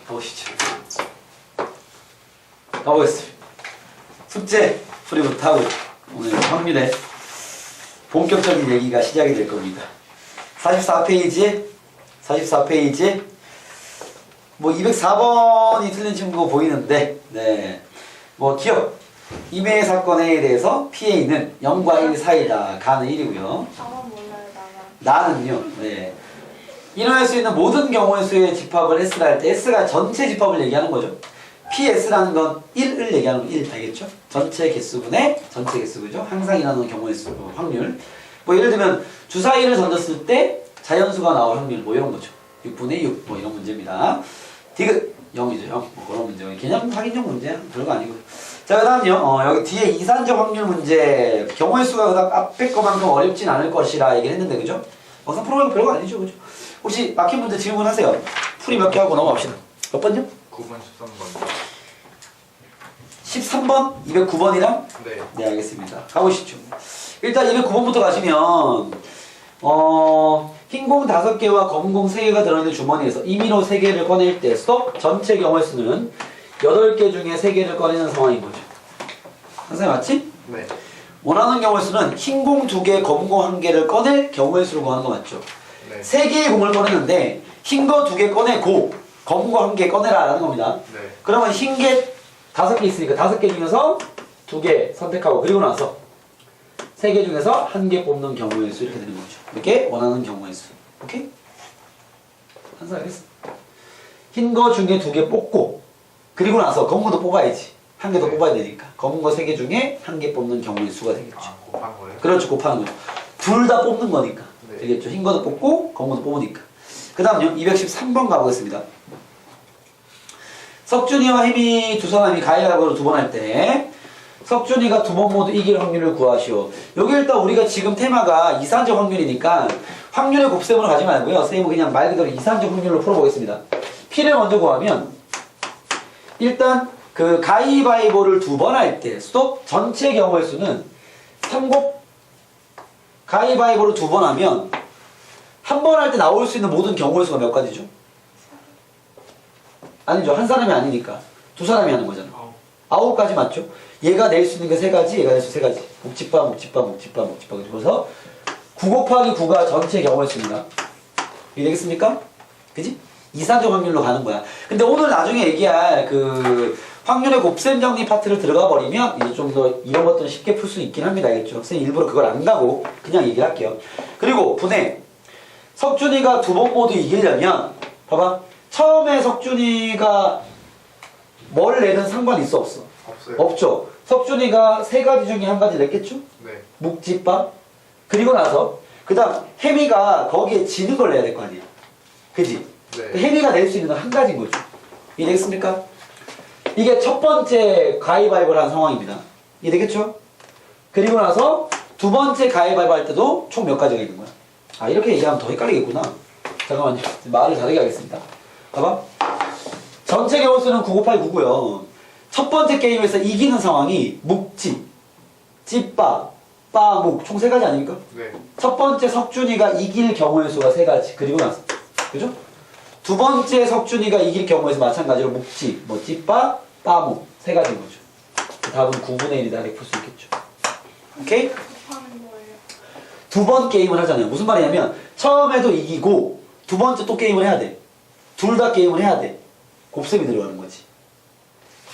보시죠. 가보겠습니다. 숙제 풀이부터 하고 오늘 확률의 본격적인 얘기가 시작이 될 겁니다. 44페이지에 뭐 204번이 틀린 친구 보이는데, 네, 뭐 기억 임해 사건에 대해서 P에는 0과 1 사이다. 가는 1이고요. 나만 몰라요, 나는요, 네, 인호할 수 있는 모든 경우의 수의 집합을 S라 할 때 S가 전체 집합을 얘기하는 거죠. PS라는 건 1을 얘기하는 건 1, 알겠죠? 전체 개수분의 전체 개수죠. 항상 일어나는 경우의 수, 확률. 뭐 예를 들면 주사위를 던졌을 때 자연수가 나올 확률, 뭐 이런 거죠. 6분의 6, 뭐 이런 문제입니다. 디귿 0이죠, 0. 뭐 그런 문제. 개념 확인형 문제, 별거 아니고. 자, 그 다음요, 여기 뒤에 이산적 확률 문제. 경우의 수가 그다음 앞에 거만큼 어렵진 않을 것이라 얘기를 했는데, 그죠? 막상 풀어보면 별거 아니죠, 그죠? 혹시 막힌 문제 질문하세요. 풀이 몇 개 하고 넘어갑시다. 몇 번요? 9번, 13번. 13번, 209번이랑? 네. 네, 알겠습니다. 가보시죠. 일단 209번부터 가시면, 흰 공 5개와 검은 공 3개가 들어있는 주머니에서 임의로 3개를 꺼낼 때 스톱 전체 경우의 수는 8개 중에 3개를 꺼내는 상황인 거죠. 선생님 맞지? 네. 원하는 경우의 수는 흰 공 2개, 검은 공 1개를 꺼낼 경우의 수를 구하는 거 맞죠? 네. 3개의 공을 꺼내는데 흰 거 2개 꺼내고 검은 거 1개 꺼내라 라는 겁니다. 네. 그러면 흰 개 5개 있으니까 5개 중에서 2개 선택하고, 그리고 나서 3개 중에서 1개 뽑는 경우의 수, 이렇게 되는 거죠. 이렇게 원하는 경우의 수. 오케이? 한사 알겠어? 흰 거 중에 2개 뽑고, 그리고 나서 검은 거도 뽑아야지. 1개 더 네. 뽑아야 되니까. 검은 거 3개 중에 1개 뽑는 경우의 수가 되겠죠. 아, 곱한 거예요? 그렇죠. 곱하는 거죠. 둘 다 뽑는 거니까. 네. 되겠죠. 흰 거도 뽑고 검은 거도 뽑으니까. 그 다음요. 213번 가보겠습니다. 석준이와 혜미 두 사람이 가위바위보를 2번 할 때 석준이가 2번 모두 이길 확률을 구하시오. 여기 일단 우리가 지금 테마가 이산적 확률이니까 확률의 곱셈으로 가지 말고요. 선생님은 그냥 말 그대로 이산적 확률로 풀어보겠습니다. P를 먼저 구하면 일단 그 가위바위보를 2번 할 때 스톱 전체 경우의 수는 3곱 가위바위보를 2번 하면 한 번 할 때 나올 수 있는 모든 경우의 수가 몇 가지죠? 아니죠. 한 사람이 아니니까 두 사람이 하는 거잖아. 9가지 맞죠? 얘가 낼 수 있는 게 3가지, 얘가 낼 수 3가지. 묵집밥. 그래서 9 곱하기 9가 전체 경우의 수입니다. 이해 되겠습니까? 그지? 이산적 확률로 가는 거야. 근데 오늘 나중에 얘기할 그 확률의 곱셈 정리 파트를 들어가 버리면 이제 좀 더 이런 것들은 쉽게 풀 수 있긴 합니다. 알겠죠? 선생님 일부러 그걸 안 가고 그냥 얘기를 할게요. 그리고 분해. 석준이가 2번 모두 이기려면 봐봐. 처음에 석준이가 뭘 내든 상관이 있어 없어? 없어요. 없죠. 석준이가 3가지 중에 1가지 냈겠죠? 네. 묵집밥. 그리고 나서 그 다음 혜미가 거기에 지는 걸 내야 될 거 아니야. 그지? 네. 혜미가 낼 수 있는 건 1가지인 거죠. 이해되겠습니까? 이게 첫 번째 가위바위보를 한 상황입니다. 이해되겠죠? 그리고 나서 두 번째 가위바위보 할 때도 총 몇 가지가 있는 거야. 아, 이렇게 얘기하면 더 헷갈리겠구나. 잠깐만요. 말을 다르게 하겠습니다. 봐봐. 전체 경우수는 9 곱하기 9고요. 첫 번째 게임에서 이기는 상황이 묵집, 찐밥, 빠묵 총 3가지 아닙니까? 네. 첫 번째 석준이가 이길 경우의 수가 3가지. 그리고 나서 그죠? 두 번째 석준이가 이길 경우에서 마찬가지로 묵집, 뭐 찐밥, 빠묵 3가지인 거죠. 답은 9분의 1이다 이렇게 풀 수 있겠죠. 오케이? 곱하는 거예요. 2번 게임을 하잖아요. 무슨 말이냐면 처음에도 이기고 두 번째 또 게임을 해야 돼. 둘 다 게임을 해야 돼. 곱셈이 들어가는 거지.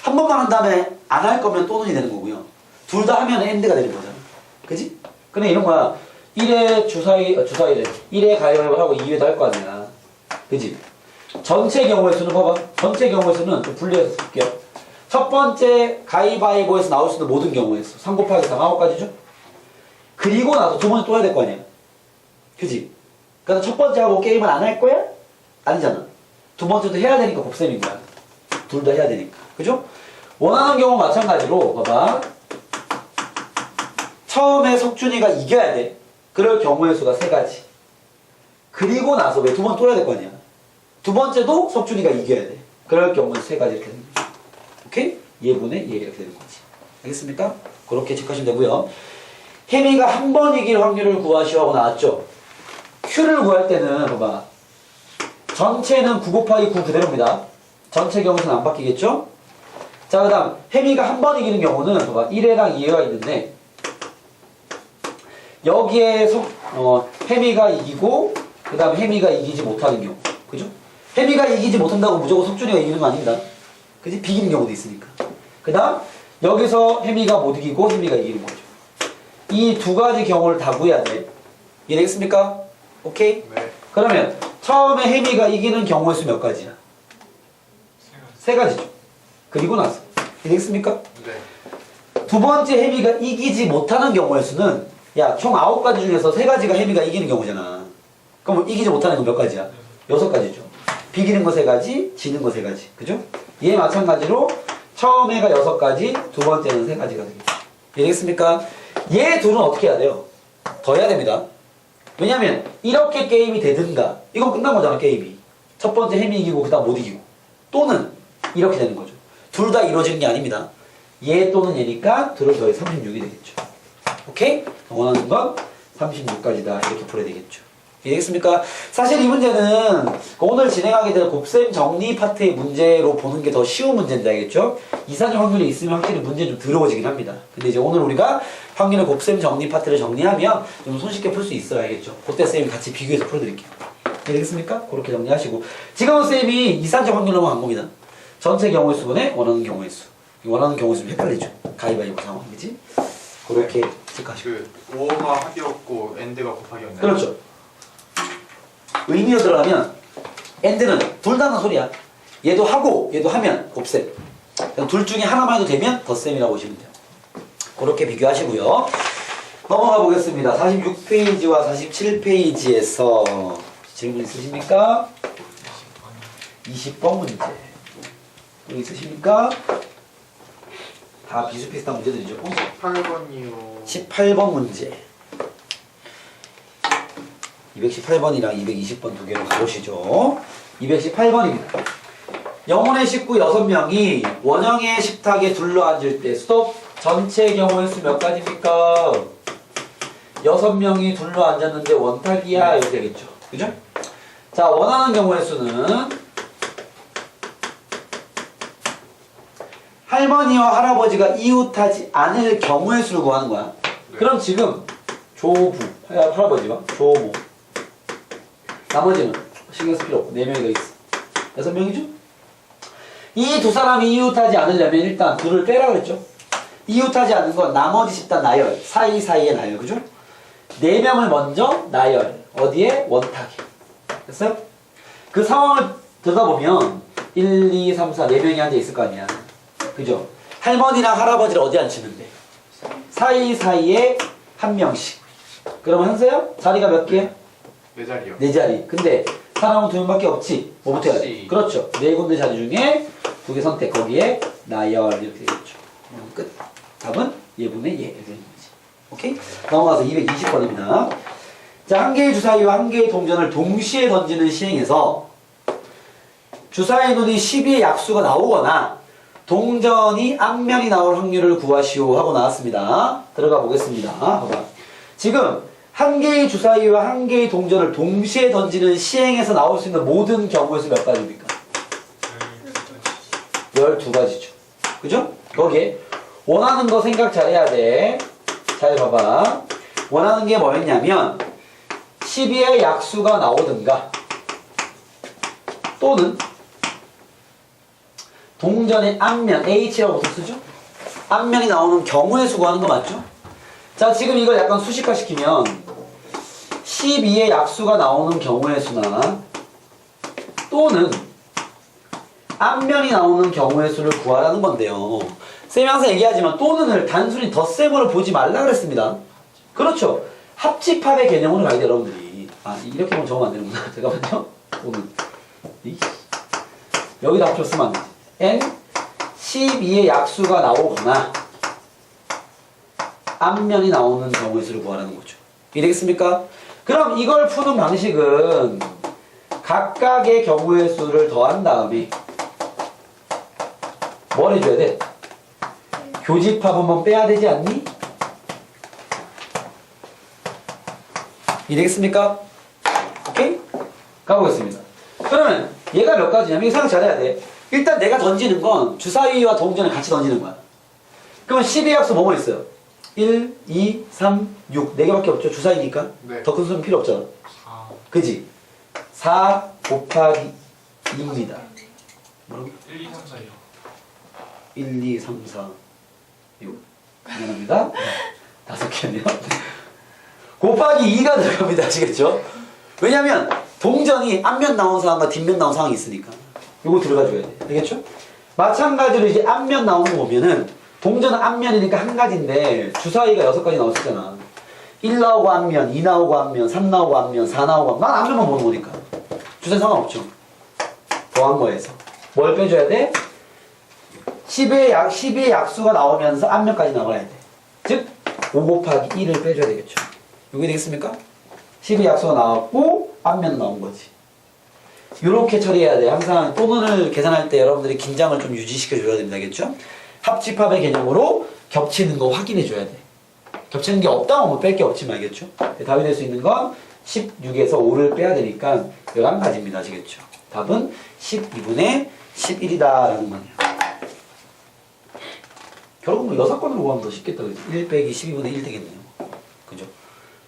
한 번만 한 다음에 안 할 거면 또 눈이 되는 거고요. 둘 다 하면 엔드가 되는 거잖아. 그지? 그냥 이런 거야. 1회 주사위래. 1회 가위바위보 하고 2회도 할 거 아니야. 그지? 전체 경우의 수는 봐봐. 전체 경우의 수는 좀 분리해서 쓸게요. 첫 번째 가위바위보에서 나올 수 있는 모든 경우의 수. 3 곱하기 3, 9가지죠? 그리고 나서 두 번째 또 해야 될 거 아니야. 그지? 그래서 첫 번째 하고 게임을 안 할 거야? 아니잖아. 두 번째도 해야 되니까 곱셈인 거야. 둘 다 해야 되니까. 그죠? 원하는 경우 마찬가지로 봐봐. 처음에 석준이가 이겨야 돼. 그럴 경우의 수가 3가지. 그리고 나서 왜 두 번 또 해야 될 거 아니야. 두 번째도 석준이가 이겨야 돼. 그럴 경우는 3가지 이렇게 되는 거죠. 오케이? 얘분의 얘 이렇게 되는 거지. 알겠습니까? 그렇게 체크하시면 되고요. 혜미가 한 번 이길 확률을 구하시오 하고 나왔죠. Q를 구할 때는 봐봐. 전체는 9 곱하기 9 그대로입니다. 전체 경우는 안 바뀌겠죠? 자, 그 다음 해미가 한 번 이기는 경우는 봐봐 1회랑 2회가 있는데 여기에 해미가 이기고 그 다음 해미가 이기지 못하는 경우 그죠? 해미가 이기지 못한다고 무조건 석준이가 이기는 거 아닙니다. 그지? 비기는 경우도 있으니까. 그 다음 여기서 해미가 못 이기고 해미가 이기는 거죠. 이 두 가지 경우를 다 구해야 돼. 이해되겠습니까? 오케이? 네. 그러면 처음에 해미가 이기는 경우의 수 몇 가지야? 세 가지죠. 그리고 나서 이해되겠습니까? 네. 두 번째 해미가 이기지 못하는 경우의 수는 야, 총 9가지 중에서 3가지가 해미가 이기는 경우잖아. 그럼 이기지 못하는 건 몇 가지야? 6가지죠. 비기는 거 3가지, 지는 거 3가지. 그죠? 얘 마찬가지로 처음 해가 6가지, 두 번째는 3가지가 되겠죠. 이해되겠습니까? 얘 둘은 어떻게 해야 돼요? 더 해야 됩니다. 왜냐면 이렇게 게임이 되든가 이건 끝난 거잖아 게임이. 첫 번째 해미 이기고 그 다음 못 이기고 또는 이렇게 되는 거죠. 둘 다 이루어지는 게 아닙니다. 얘 또는 얘니까 둘을 더해 36이 되겠죠. 오케이? 원하는 건 36까지다 이렇게 풀어야 되겠죠. 이해되겠습니까? 사실 이 문제는 오늘 진행하게 될 곱셈 정리 파트의 문제로 보는 게 더 쉬운 문제인데 알겠죠? 이산적 확률이 있으면 확실히 문제 좀 더러워지긴 합니다. 근데 이제 오늘 우리가 확률의 곱셈 정리 파트를 정리하면 좀 손쉽게 풀 수 있어요. 알겠죠? 그때 쌤이 같이 비교해서 풀어드릴게요. 이해되겠습니까? 그렇게 정리하시고 지금은 쌤이 이산적 확률로만 간 겁니다. 전체 경우의 수분에 원하는 경우의 수. 원하는 경우의 수는 헷갈리죠. 가위바위보 상황, 그지? 그렇게 체크하시고. 그 5가 합이었고 엔드가 곱하기였나요? 그렇죠. 의미로 들어가면 엔드는 둘 다는 소리야. 얘도 하고 얘도 하면 곱셈. 둘 중에 하나만 해도 되면 덧셈이라고 보시면 돼요. 그렇게 비교하시고요. 넘어가 보겠습니다. 46페이지와 47페이지에서 질문 있으십니까? 20번 문제. 또 있으십니까? 다 비슷비슷한 문제들이죠. 8번이요. 18번 문제. 218번이랑 220번 두 개로 가보시죠. 218번입니다. 영혼의 식구 6명이 원형의 식탁에 둘러앉을 때 스톱 전체 경우의 수 몇 가지입니까? 6명이 둘러앉았는데 원탁이야 이렇게 되겠죠. 그죠? 자, 원하는 경우의 수는 할머니와 할아버지가 이웃하지 않을 경우의 수를 구하는 거야. 네. 그럼 지금 조부, 할아버지와 조모 나머지는 신경 쓸 필요 없고 4명이 더 있어. 6명이죠? 이 두 사람이 이웃하지 않으려면 일단 둘을 빼라 그랬죠? 이웃하지 않는 건 나머지 집단 나열, 사이사이의 나열, 그죠? 4명을 먼저 나열, 어디에? 원탁에. 됐어요? 그 상황을 들여다보면 1, 2, 3, 4, 4명이 앉아 있을 거 아니야. 그죠? 할머니랑 할아버지를 어디 앉히면 돼? 사이사이에 한 명씩. 그러면 현서요? 자리가 몇 개야? 4자리요. 4자리. 근데 사람은 2명밖에 없지. 뭐부터 해야 돼? 없지. 그렇죠. 4군데 자리 중에 2개 선택. 거기에 나열 이렇게 되겠죠. 그럼 끝. 답은 예분의 예 이렇게 되는 거지. 오케이? 넘어가서 220번입니다. 자, 한 개의 주사위와 한 개의 동전을 동시에 던지는 시행에서 주사위 눈이 12의 약수가 나오거나 동전이 앞면이 나올 확률을 구하시오 하고 나왔습니다. 들어가 보겠습니다. 봐봐. 지금 한 개의 주사위와 한 개의 동전을 동시에 던지는 시행에서 나올 수 있는 모든 경우의 수 몇 가지입니까? 12가지죠. 그죠? 거기에 원하는 거 생각 잘해야 돼. 잘 봐봐. 원하는 게 뭐였냐면 12의 약수가 나오든가 또는 동전의 앞면 H라고 쓰죠? 앞면이 나오는 경우의 수 구하는 거 맞죠? 자, 지금 이걸 약간 수식화 시키면 12의 약수가 나오는 경우의 수나 또는 앞면이 나오는 경우의 수를 구하라는 건데요. 쌤이 항상 얘기하지만 또는을 단순히 덧셈으로 보지 말라 그랬습니다. 그렇죠. 합집합의 개념으로 가야 돼 여러분들이. 아, 이렇게 보면 적으면 안 되는구나. 잠깐만요. 또는 여기다 합쳐 쓰면 안 되지. n 12의 약수가 나오거나 앞면이 나오는 경우의 수를 구하라는 거죠. 이해되겠습니까? 그럼 이걸 푸는 방식은 각각의 경우의 수를 더한 다음에 뭘 해줘야 돼? 교집합 한번 빼야 되지 않니? 이해되겠습니까? 오케이? 가보겠습니다. 그러면 얘가 몇 가지냐면 이거 생각 잘해야 돼. 일단 내가 던지는 건 주사위와 동전을 같이 던지는 거야. 그러면 10의 약수 뭐뭐 있어요? 1, 2, 3, 6. 4개밖에 없죠. 주사위니까. 네. 더 큰 수는 필요 없잖아. 4. 그지? 4 곱하기 2입니다. 뭐라고? 1, 2, 3, 4, 6. 1, 2, 3, 4, 6. 미안합니다. 5개네요. 곱하기 2가 들어갑니다. 아시겠죠? 왜냐면 동전이 앞면 나온 상황과 뒷면 나온 상황이 있으니까. 요거 들어가줘야 돼. 알겠죠? 마찬가지로 이제 앞면 나오는 거 보면은 동전은 앞면이니까 한 가지인데 주사위가 6가지 나올 수 있잖아. 1 나오고 앞면, 2 나오고 앞면, 3 나오고 앞면, 4 나오고 앞면. 난 앞면만 보는 거니까. 주사위 상관없죠. 더한 거에서. 뭘 빼줘야 돼? 10의 약수가 나오면서 앞면까지 나와야 돼. 즉, 5 곱하기 1을 빼줘야 되겠죠. 이게 되겠습니까? 10의 약수가 나왔고, 앞면 나온 거지. 요렇게 처리해야 돼. 항상 또는을 계산할 때 여러분들이 긴장을 좀 유지시켜줘야 됩니다. 알겠죠? 합집합의 개념으로 겹치는 거 확인해줘야 돼. 겹치는 게 없다 하면 뺄 게 없지만 알겠죠? 답이 될 수 있는 건 16에서 5를 빼야 되니까 11가지입니다. 아시겠죠? 답은 12분의 11이다라는 거네요. 결국 뭐 6건으로 구하면 더 쉽겠다. 그지? 1 빼기 12분의 1 되겠네요. 그죠?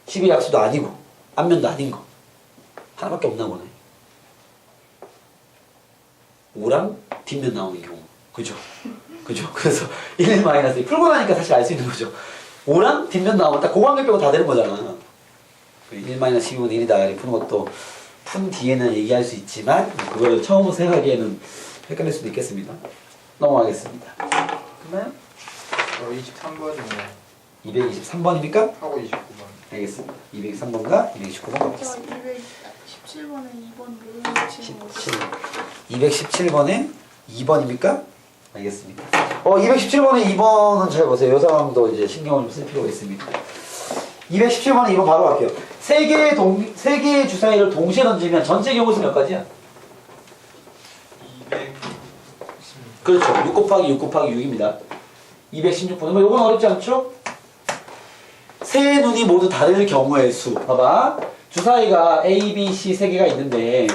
12 약수도 아니고 앞면도 아닌 거. 하나밖에 없나 보네. 5랑 뒷면 나오는 경우. 그죠? 그죠? 그래서 1 마이너스 풀고 나니까 사실 알 수 있는 거죠. 5랑 뒷면 나오면 딱 고관계 빼고 다 되는 거잖아. 1 마이너스 12분의 1이다. 이렇게 푸는 것도 푼 뒤에는 얘기할 수 있지만 그걸 처음으로 생각하기에는 헷갈릴 수도 있겠습니다. 넘어가겠습니다. 끝나요? 23번이네요. 223번입니까? 하고 29번. 알겠습니다. 223번과 229번 저 가겠습니다. 217번에 2번 누르는 217번에 2번입니까? 알겠습니다. 217번에 2번은 잘 보세요. 이 상황도 이제 신경을 좀 쓸 필요가 있습니다. 217번에 2번 바로 갈게요. 세 개의 주사위를 동시에 던지면 전체 경우수 몇 가지야? 216. 그렇죠. 6 곱하기 6 곱하기 6입니다. 216번. 뭐 이건 어렵지 않죠? 세 눈이 모두 다를 경우의 수. 봐봐. 주사위가 A, B, C 세 개가 있는데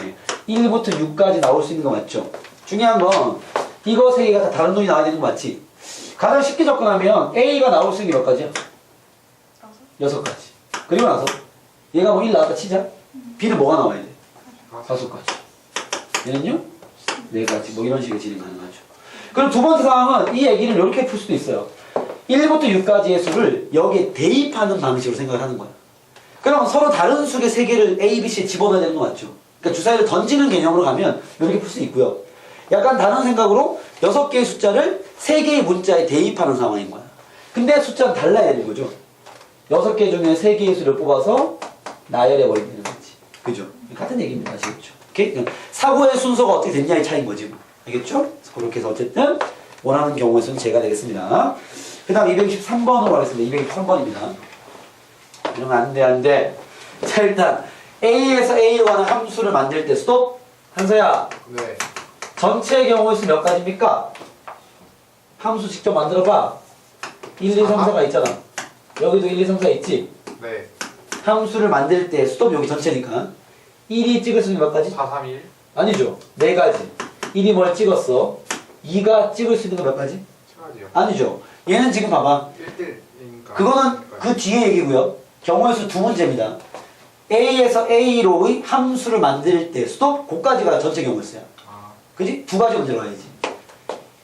1부터 6까지 나올 수 있는 거 맞죠? 중요한 건 이거 세 개가 다 다른 눈이 나와야 되는 거 맞지? 가장 쉽게 접근하면 A가 나올 수 있는 게 몇 가지야? 6가지. 그리고 나서 얘가 뭐 1 나왔다 치자. B는 뭐가 나와야 돼? 5가지. 얘는요? 4가지. 뭐 이런 식의 질이 가능하죠. 그럼 두 번째 상황은 이 얘기를 이렇게 풀 수도 있어요. 1부터 6까지의 수를 여기에 대입하는 방식으로 생각을 하는 거야. 그럼 서로 다른 수의 세 개를 A, B, C에 집어넣어야 되는 거 맞죠? 그러니까 주사위를 던지는 개념으로 가면 이렇게 풀 수 있고요. 약간 다른 생각으로 6개의 숫자를 3개의 문자에 대입하는 상황인 거야. 근데 숫자는 달라야 되는 거죠. 6개 중에 3개의 수를 뽑아서 나열해버리는 거지. 그죠? 같은 얘기입니다. 아시겠죠? 오케이? 사고의 순서가 어떻게 됐냐의 차이인 거지. 알겠죠? 그렇게 해서 어쨌든 원하는 경우의 수는 제가 되겠습니다. 그 다음 263번으로 가겠습니다. 263번입니다. 이러면 안 돼, 안 돼. 자, 일단 A에서 A로 가는 함수를 만들 때 스톱! 한서야, 네. 전체 경우의 수 몇 가지입니까? 함수 직접 만들어봐. 1, 2, 3, 4가 있잖아. 여기도 1, 2, 3, 4 있지? 네. 함수를 만들 때 스톱 여기 전체니까 1이 찍을 수 있는 몇 가지? 4, 3, 1. 아니죠. 4가지. 1이 뭘 찍었어? 2가 찍을 수 있는 거 몇 가지? 7가지요. 아니죠. 얘는 지금 봐봐. 1대1이니까. 그거는 그 뒤에 얘기고요. 경우의 수 두 문제입니다. A에서 A로의 함수를 만들 때 스톱? 그까지가 전체 경우의 수야. 아, 그지? 2가지 문제로 가야지.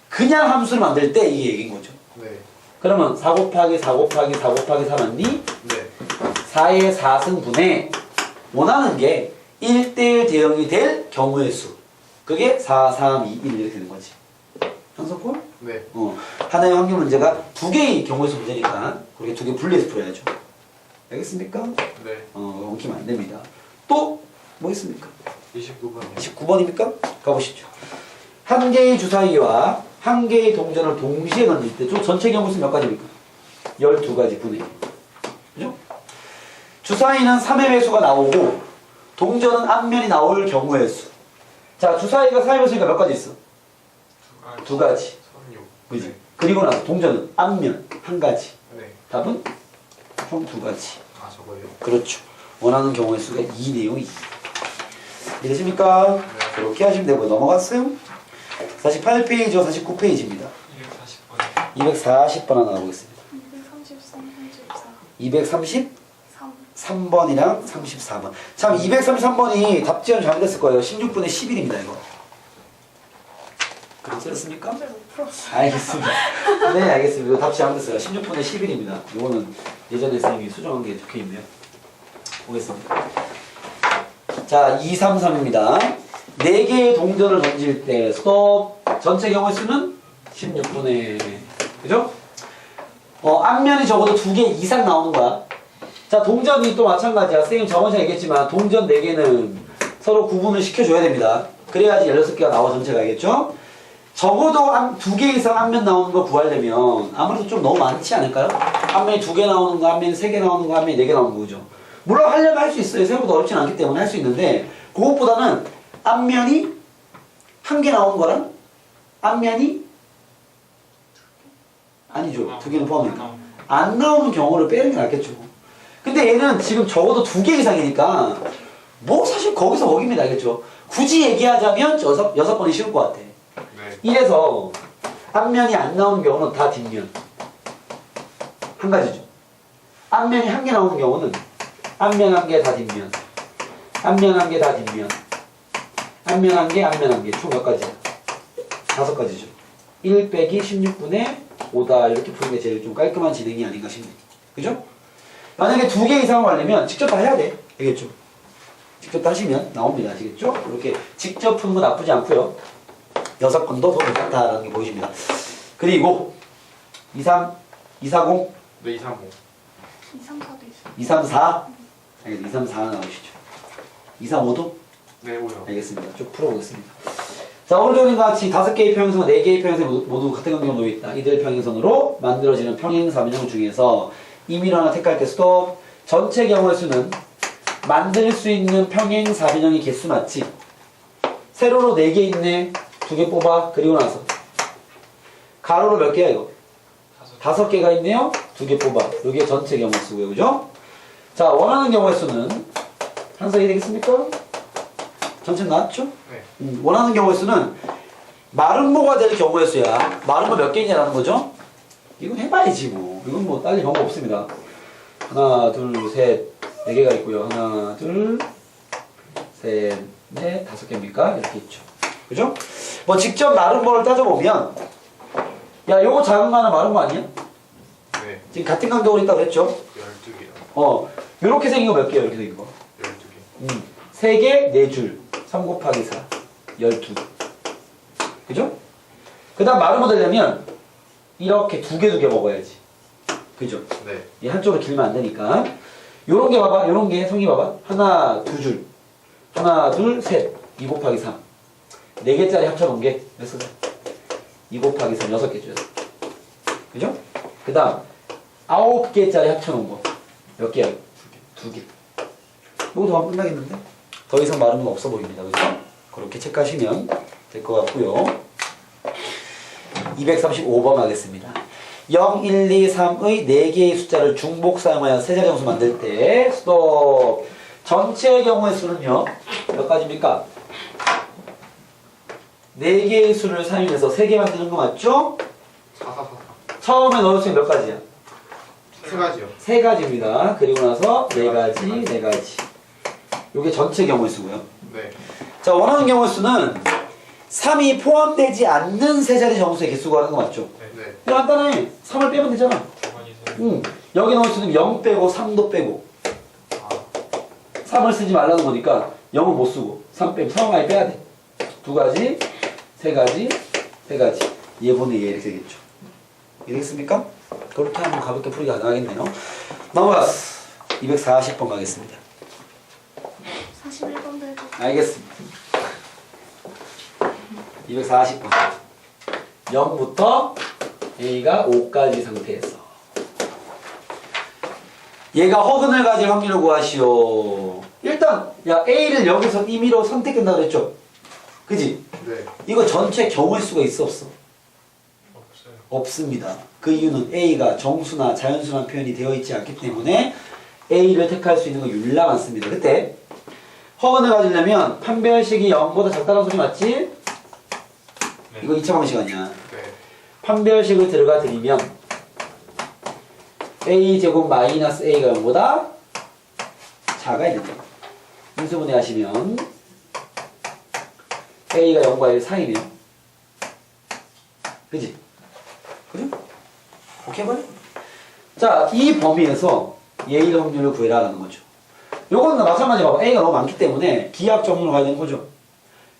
그냥 함수를 만들 때 이 얘기인 거죠. 네. 그러면 4 곱하기 4 곱하기 4 곱하기 4 맞니? 네. 4의 4승분에 원하는 게 1대1 대응이 될 경우의 수. 그게 4, 3, 2, 1 이렇게 되는 거지. 항성콜? 네. 하나의 확률 문제가 2개의 경우의 수 문제니까 그렇게 2개 분리해서 풀어야죠. 알겠습니까? 네. 엉키면 안 됩니다. 또 뭐 있습니까? 29번이요. 29번입니까? 가보시죠. 한 개의 주사위와 한 개의 동전을 동시에 던질 때 전체 경우 수 몇 가지입니까? 12가지 분의. 그죠? 주사위는 3의 배수가 나오고 동전은 앞면이 나올 경우의 수. 자, 주사위가 3의 배수니까 몇 가지 있어? 2가지. 36. 그지? 네. 그리고 나서 동전은 앞면 한 가지. 네. 답은 총 2가지. 아, 저거요. 그렇죠. 원하는 경우의 수가 2네요. 2. 이해되십니까? 네. 그렇게 하시면 되고 넘어갔어요? 48페이지와 49페이지입니다. 240번. 240번 하나 나오겠습니다. 233, 233 34. 3번이랑 34번. 참 233번이 답지원 잘못됐을 거예요. 16분의 11입니다 이거. 그렇지 않습니까? 문제 못 풀었어. 알겠습니다. 네 알겠습니다. 이거 답지 잘못됐어요. 16분의 11입니다. 이거는 예전에 선생님이 수정한 게 적혀있네요. 보겠습니다. 자 233입니다. 4개의 동전을 던질 때 스톱. 전체 경우의 수는 16분의 그죠? 앞면이 적어도 2개 이상 나오는 거야. 자, 동전이 또 마찬가지야. 선생님 저번에 얘기했지만 동전 4개는 서로 구분을 시켜줘야 됩니다. 그래야지 16개가 나와 전체가 알겠죠? 적어도 2개 이상 앞면 나오는 거 구하려면 아무래도 좀 너무 많지 않을까요? 앞면이 2개 나오는 거, 앞면이 3개 나오는 거, 앞면이 4개 나오는 거죠. 물론 하려면 할 수 있어요. 생각보다 어렵진 않기 때문에 할 수 있는데 그것보다는 앞면이 1개 나오는 거랑 앞면이 아니죠. 2개는 포함이니까. 안 나오는 경우를 빼는 게 낫겠죠. 근데 얘는 지금 적어도 2개 이상이니까 뭐 사실 거기서 거기입니다. 알겠죠? 굳이 얘기하자면 6번이 쉬울 것 같아. 네. 이래서 앞면이 안 나오는 경우는 다 뒷면. 한 가지죠. 앞면이 1개 나오는 경우는 앞면 1개 다 뒷면. 앞면 1개 다 뒷면. 앞면 1개, 앞면 1개. 총 몇 가지야? 5가지죠. 1 빼기 16분의 5다. 이렇게 푸는 게 제일 좀 깔끔한 진행이 아닌가 싶네요. 그죠? 만약에 2개 이상을 하려면 직접 다 해야 돼. 알겠죠? 직접 다 하시면 나옵니다. 아시겠죠? 이렇게 직접 푸는 건 나쁘지 않고요. 6번도 더 괜찮다라는 게 보이십니다. 그리고 240, 네, 235. 234도 있어. 234. 알겠습니다. 234 나오시죠. 235도? 네, 5요. 알겠습니다. 쭉 풀어보겠습니다. 자, 오른쪽인 같이 5개의 평행선, 4개의 평행선이 모두 같은 경계로 놓여 있다. 이들 평행선으로 만들어지는 평행사변형 중에서 임의로 하나 택할 때 스톱. 전체 경우의 수는 만들 수 있는 평행사변형의 개수 맞지? 세로로 4개 있네. 2개 뽑아. 그리고 나서 가로로 몇 개야 이거? 5개가 있네요. 2개 뽑아. 이게 전체 경우의 수고요. 그죠? 자, 원하는 경우의 수는 항상 이렇게 되겠습니까? 전체 나왔죠? 네. 원하는 경우의 수는 마름모가 될 경우의 수야. 마름모 몇 개냐라는 거죠? 이건 해봐야지 뭐. 이건 뭐 딸릴 방법 없습니다. 하나, 둘, 셋, 4개가 있고요. 하나, 둘, 셋, 넷, 5개입니까? 이렇게 있죠. 그죠? 뭐 직접 마름모를 따져보면 야, 요거 작은 거 하나 마름모 아니야? 네. 지금 같은 간격으로 있다고 그랬죠? 12개요. 요렇게 생긴 거 몇 개야? 이렇게 생긴 거. 12개. 3개, 4줄. 3 곱하기 4. 12. 그죠? 그 다음 마름모 되려면 이렇게 2개 먹어야지. 그죠? 네. 얘 한쪽으로 길면 안 되니까. 요런 게 봐봐. 요런 게 성이 봐봐. 하나, 2줄. 하나, 둘, 셋. 2 곱하기 3. 4개짜리 합쳐놓은 게 몇 숫자? 2 곱하기 3. 6개 줘야 돼. 그죠? 그 다음 9개짜리 합쳐놓은 거. 몇 개야? 2개. 이것도 하면 끝나겠는데? 더 이상 말은 없어 보입니다. 그죠? 그렇게 체크하시면 될 것 같고요. 235번 하겠습니다. 0, 1, 2, 3의 4개의 숫자를 중복 사용하여 세자리 정수 만들 때 스톱. 전체의 경우의 수는요. 몇 가지입니까? 4개의 수를 사용해서 3개 만드는 거 맞죠? 4. 처음에 넣을 수 있는 몇 가지야? 3가지요. 3가지입니다. 그리고 나서 4가지, 4가지. 요게 전체 경우의 수고요. 네. 자, 원하는 경우의 수는 3이 포함되지 않는 세자리 정수의 개수가 하는 거 맞죠? 네. 이거 간단해. 3을 빼면 되잖아. 여기 넣을 수는 0 빼고 3도 빼고 3을 쓰지 말라는 거니까 0은 못 쓰고 3 빼고 3을 많이 빼야 돼. 2가지, 3가지, 3가지. 얘분의 얘 이렇게 되겠죠. 이해되겠습니까? 그렇게 하면 가볍게 풀이 가능하겠네요. 넘어가서 240번 가겠습니다. 41번도 해도 알겠습니다. 240번. 0부터 A가 5까지 상태에서 얘가 허근을 가질 확률을 구하시오. 일단 야 A를 여기서 임의로 선택된다고 그랬죠? 그지? 네. 이거 전체 경우의 수가 있어 없어? 없어요. 없습니다. 그 이유는 A가 정수나 자연수나 표현이 되어 있지 않기 때문에 A를 택할 수 있는 건 율라 많습니다. 그때 허근을 가지려면 판별식이 0보다 작다는 소리 맞지? 네. 이거 2차 방식 아니야. 네. 판별식을 들어가 드리면 a제곱 마이너스 a가 0보다 작아야 된다. 인수분해 하시면 a가 0과 1 사이네요. 그지? 그죠? 오케이 버려? 자, 이 범위에서 예의 확률을 구해라라는 거죠. 요거는 마찬가지로 봐봐. a가 너무 많기 때문에 기하학 정리로 가야 되는 거죠.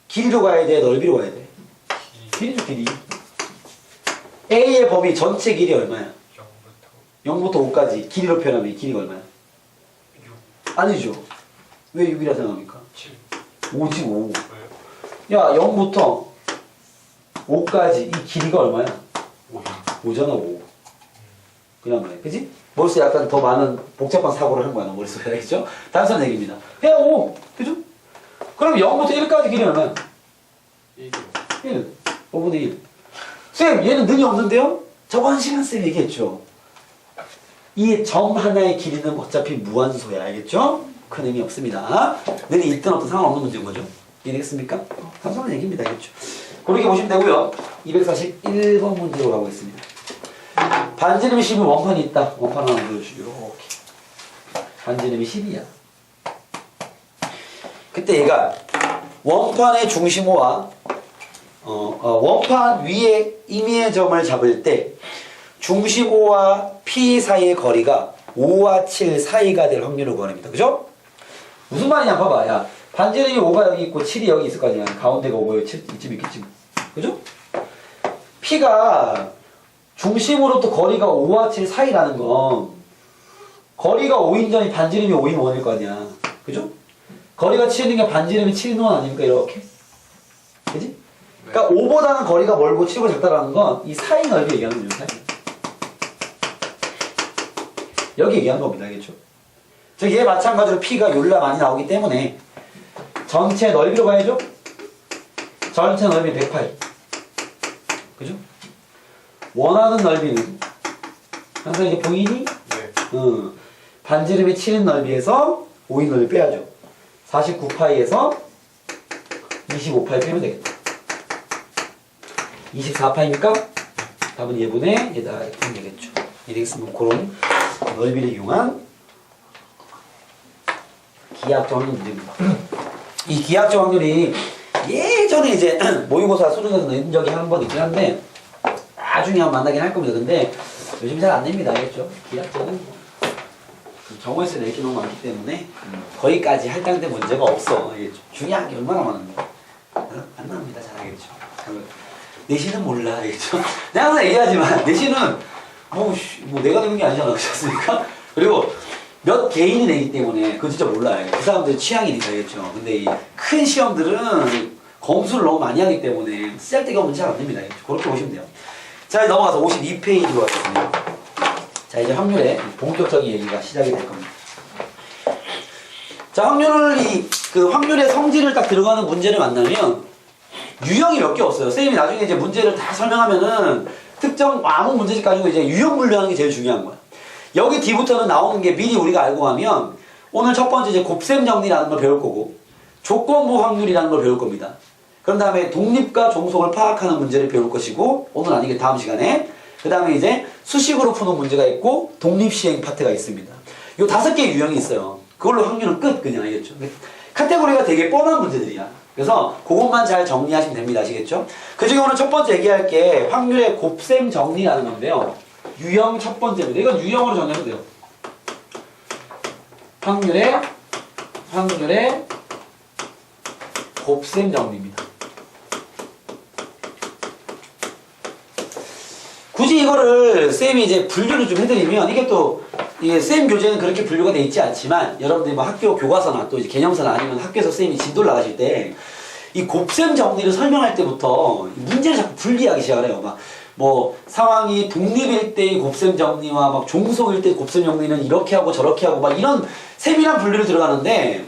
길이로 가야 돼, 넓이로 가야 돼. 길이죠, 길이. a의 범위 전체 길이 얼마야? 0부터 5까지 길이로 표현하면 이 길이가 얼마야? 6, 아니죠. 왜 6이라 생각합니까? 7. 5지 5. 왜요? 야, 0부터 5까지 이 길이가 얼마야? 5. 5잖아, 5. 그냥 말이야. 그지? 머릿속에 약간 더 많은 복잡한 사고를 한 거야, 너 머릿속에. 알겠죠? 단순한 얘기입니다. 야, 5. 그죠? 그럼 0부터 1까지 길이 얼마야? 1이요. 1. 5분의 1. 쌤, 얘는 능이 없는데요? 저번 시간 쌤 얘기했죠. 이 점 하나의 길이는 어차피 무한소야. 알겠죠? 큰 의미 없습니다. 능이 있든 없든 상관없는 문제인 거죠. 이해되겠습니까? 단순한 얘기입니다. 알겠죠? 그렇게 보시면 되고요. 241번 문제로 가보겠습니다. 반지름이 10은 원판이 있다. 원판 하나 보여주시죠. 이렇게. 반지름이 10이야. 그때 얘가 원판의 중심호와 원판 위에 임의의 점을 잡을 때 중심호와 P 사이의 거리가 5와 7 사이가 될 확률을 구합니다. 그죠? 무슨 말이냐 봐봐. 야, 반지름이 5가 여기 있고 7이 여기 있을 거 아니야. 가운데가 5고 7 이쯤 있겠지. 그죠? P가 중심으로부터 거리가 5와 7 사이라는 건 거리가 5인 점이 반지름이 5인 원일 거 아니야. 그죠? 거리가 7인 게 반지름이 7인 원 아닙니까? 이렇게. 그지? 그러니까 5보다는 거리가 멀고 7보다 작다라는 건 이 사이 넓이 얘기하는 거죠. 사이. 여기 얘기하는 겁니다. 알겠죠? 즉 얘 마찬가지로 P가 요리가 많이 나오기 때문에 전체 넓이로 가야죠? 전체 넓이 108. 그죠? 원하는 넓이는 항상 이게 보이니? 네. 반지름이 7인 넓이에서 5인 넓이 빼야죠. 49파이에서 25파이 빼면 되겠다. 24파입니까? 답은 예분의 얘다 이렇게 하면 되겠죠. 이렇게 쓰면 그런 넓이를 이용한 기하학적 확률 문제입니다. 이 기하학적 확률이 예전에 이제 모의고사 수능에서 낸 적이 한 번 있긴 한데 나중에 한번 만나긴 할 겁니다. 근데 요즘 잘 안 냅니다. 알겠죠? 기하학적은 정오에서 낼 게 너무 많기 때문에 거기까지 할당된 문제가 없어. 알겠죠? 중요한 게 얼마나 많은데 안 나옵니다. 잘 알겠죠? 내신은 몰라. 알겠죠? 내가 항상 얘기하지만 내신은 뭐 내가 내는 게 아니잖아. 그렇지 않습니까? 그리고 몇 개인이 내기 때문에 그거 진짜 몰라요. 그 사람들 취향이니까. 알겠죠? 근데 이 큰 시험들은 검수를 너무 많이 하기 때문에 쓰잘데기 없는 잘 안 됩니다. 알겠죠? 그렇게 보시면 돼요. 자, 넘어가서 52페이지로 가겠습니다. 자, 이제 확률의 본격적인 얘기가 시작이 될 겁니다. 자, 확률의 성질을 딱 들어가는 문제를 만나면 유형이 몇 개 없어요. 선생님이 나중에 이제 문제를 다 설명하면은 특정 아무 문제집 가지고 이제 유형 분류하는 게 제일 중요한 거야. 여기 뒤부터는 나오는 게 미리 우리가 알고 가면 오늘 첫 번째 이제 곱셈 정리라는 걸 배울 거고 조건부 확률이라는 걸 배울 겁니다. 그런 다음에 독립과 종속을 파악하는 문제를 배울 것이고 오늘 아니게 다음 시간에 그 다음에 이제 수식으로 푸는 문제가 있고 독립시행 파트가 있습니다. 요 5개의 유형이 있어요. 그걸로 확률은 끝 그냥 알겠죠? 카테고리가 되게 뻔한 문제들이야. 그래서 그것만 잘 정리하시면 됩니다. 아시겠죠? 그 중에 오늘 첫 번째 얘기할 게 확률의 곱셈 정리라는 건데요. 유형 첫 번째입니다. 이건 유형으로 정리해도 돼요. 확률의 곱셈 정리입니다. 굳이 이거를 쌤이 이제 분류를 좀 해드리면 이게 또 이게 쌤 교재는 그렇게 분류가 돼 있지 않지만 여러분들이 뭐 학교 교과서나 또 이제 개념서나 아니면 학교에서 쌤이 진도를 나가실 때 이 곱셈 정리를 설명할 때부터 문제를 자꾸 분리하기 시작을 해요. 막 뭐 상황이 독립일 때의 곱셈 정리와 막 종속일 때 곱셈 정리는 이렇게 하고 저렇게 하고 막 이런 세밀한 분류를 들어가는데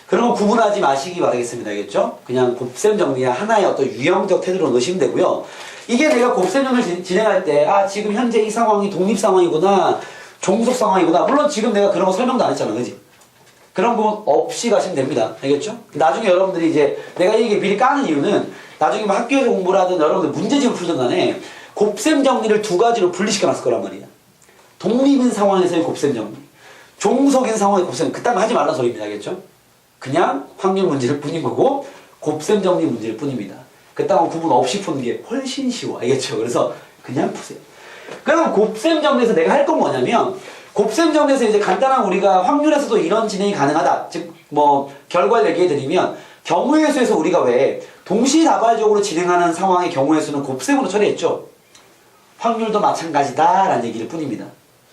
그런 거 구분하지 마시기 바라겠습니다. 알겠죠? 그냥 곱셈 정리야 하나의 어떤 유형적 태도로 넣으시면 되고요. 이게 내가 곱셈 정리를 진행할 때 아 지금 현재 이 상황이 독립 상황이구나 종속 상황이구나 물론 지금 내가 그런 거 설명도 안 했잖아. 그지? 그런 부분 없이 가시면 됩니다. 알겠죠? 나중에 여러분들이 이제 내가 이게 미리 까는 이유는 나중에 뭐 학교에서 공부를 하든 여러분들 문제집을 풀든 간에 곱셈 정리를 두 가지로 분리시켜 놨을 거란 말이야. 독립인 상황에서의 곱셈 정리, 종속인 상황의 곱셈, 그딴 거 하지 말라는 소리입니다. 알겠죠? 그냥 확률 문제일 뿐인 거고 곱셈 정리 문제일 뿐입니다. 그딴 거 구분 없이 푸는 게 훨씬 쉬워. 알겠죠? 그래서 그냥 푸세요. 그럼 곱셈 정리에서 내가 할 건 뭐냐면 곱셈 정리에서 이제 간단한 우리가 확률에서도 이런 진행이 가능하다. 즉 뭐 결과를 얘기해 드리면 경우의 수에서 우리가 왜 동시다발적으로 진행하는 상황의 경우의 수는 곱셈으로 처리했죠. 확률도 마찬가지다라는 얘기를 뿐입니다.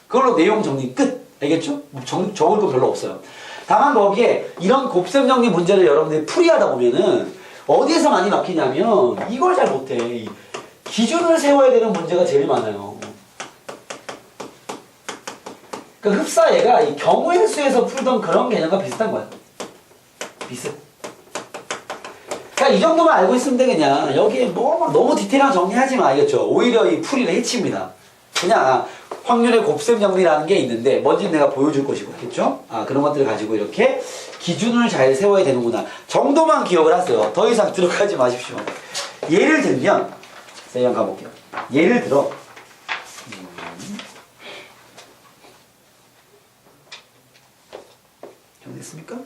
그걸로 내용 정리 끝. 알겠죠? 뭐 적을 거 별로 없어요. 다만 거기에 이런 곱셈 정리 문제를 여러분들이 풀이하다 보면은 어디에서 많이 막히냐면 이걸 잘 못해. 이 기준을 세워야 되는 문제가 제일 많아요. 그 흡사얘가 이 경우의 수에서 풀던 그런 개념과 비슷한 거야. 비슷. 그러니까 이 정도만 알고 있으면 돼. 그냥 여기에 뭐 너무 디테일한 정리하지 마. 알겠죠? 오히려 이 풀이를 해칩니다. 그냥 확률의 곱셈 정리라는 게 있는데 뭔지 내가 보여줄 것이고, 알겠죠? 그런 것들을 가지고 이렇게 기준을 잘 세워야 되는구나 정도만 기억을 하세요. 더 이상 들어가지 마십시오. 예를 들면 쌤 가볼게요. 예를 들어 됐습니까?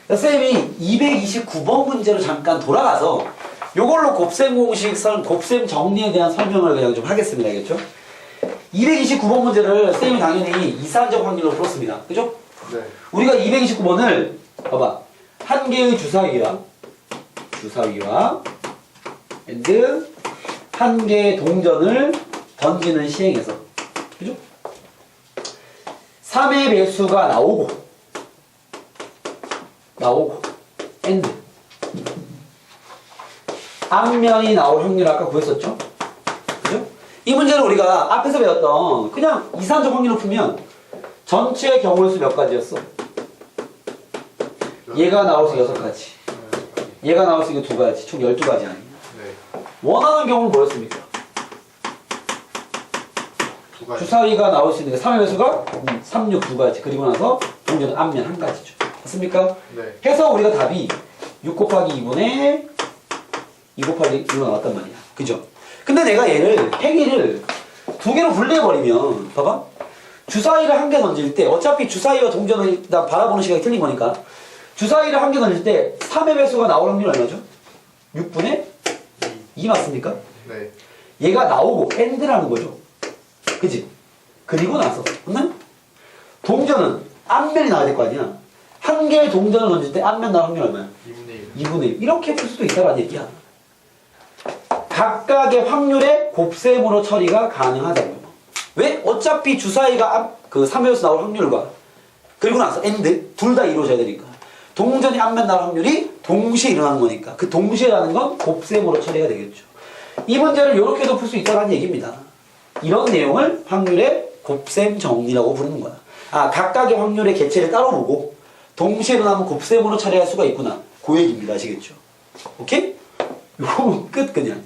쌤이 229번 문제로 잠깐 돌아가서 요걸로 곱셈 공식, 곱셈 정리에 대한 설명을 그냥 좀 하겠습니다. 알겠죠? 229번 문제를 쌤이 당연히 이산적 확률로 풀었습니다. 그죠? 네. 우리가 229번을 봐봐. 한 개의 주사위와 and 한 개의 동전을 던지는 시행에서 그죠? 3의 배수가 나오고 and 앞면이 나올 확률 아까 구했었죠? 그죠? 이 문제는 우리가 앞에서 배웠던 그냥 이산적 확률로 풀면 전체의 경우의 수 몇 가지였어? 얘가 나올 수 6가지, 얘가 나올 수 2가지, 총 12가지 아니냐? 네. 원하는 경우는 뭐였습니까? 두 가지. 주사위가 나올 수 있는 게 3의 배수가 3, 6, 2가지. 그리고 나서 동전 앞면 1가지죠. 맞습니까? 네. 해서 우리가 답이 6 곱하기 2분의 2 곱하기 2로 나왔단 말이야. 그죠? 근데 내가 얘를 행위를 두 개로 분리해버리면 봐봐. 주사위를 한 개 던질 때 어차피 주사위와 동전을 일단 바라보는 시각이 틀린 거니까 주사위를 한 개 던질 때 3의 배수가 나올 확률 얼마죠? 6분의 2 맞습니까? 네. 얘가 나오고 and라는 거죠. 그지? 그리고 나서 동전은 앞면이 나와야 될 거 아니야. 한 개의 동전을 던질 때 앞면 나올 확률 얼마야? 2분의 1. 2분의 1. 이렇게 풀 수도 있다라는 얘기야. 각각의 확률의 곱셈으로 처리가 가능하다고요. 왜? 어차피 주사위가 그 3회에서 나올 확률과 그리고 나서 and 둘 다 이루어져야 되니까 동전이 앞면 나올 확률이 동시에 일어나는 거니까 그 동시에라는 건 곱셈으로 처리가 되겠죠. 이 문제를 이렇게도 풀 수 있다는 얘기입니다. 이런 내용을 확률의 곱셈 정리라고 부르는 거야. 각각의 확률의 개체를 따로 보고 동시에 일어나면 곱셈으로 처리할 수가 있구나. 그 얘기입니다. 아시겠죠? 오케이? 요거 끝 그냥.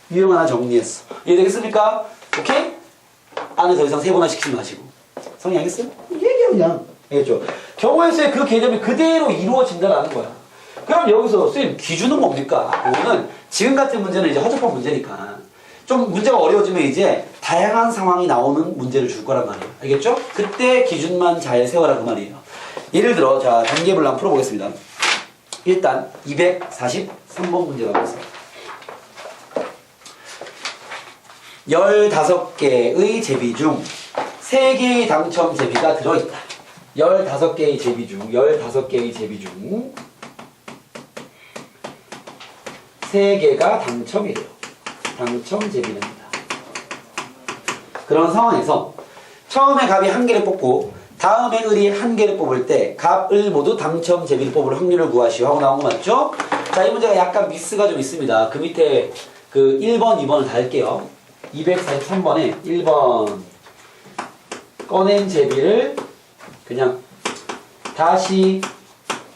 이름 하나 정리했어. 이해되겠습니까? 오케이? 안에 더 이상 세분화 시키지 마시고. 성의 알겠어요? 얘기해 그냥. 알겠죠? 경우의 수의 그 개념이 그대로 이루어진다라는 거야. 그럼 여기서 선생님 기준은 뭡니까? 이거는 지금 같은 문제는 이제 허접한 문제니까 좀 문제가 어려워지면 이제 다양한 상황이 나오는 문제를 줄 거란 말이에요. 알겠죠? 그때 기준만 잘 세워라 그 말이에요. 예를 들어 자 단계별로 한번 풀어보겠습니다. 일단 243번 문제 가보겠습니다. 15개의 제비 중 3개의 당첨 제비가 들어있다. 15개의 제비 중 3개가 당첨이에요. 당첨 제비랍니다. 그런 상황에서 처음에 값이 1개를 뽑고 다음에 을이 1개를 뽑을 때 값, 을 모두 당첨 제비를 뽑을 확률을 구하시오 하고 나온 거 맞죠? 자, 이 문제가 약간 미스가 좀 있습니다. 그 밑에 그 1번, 2번을 다 할게요. 243번에 1번 꺼낸 제비를 그냥 다시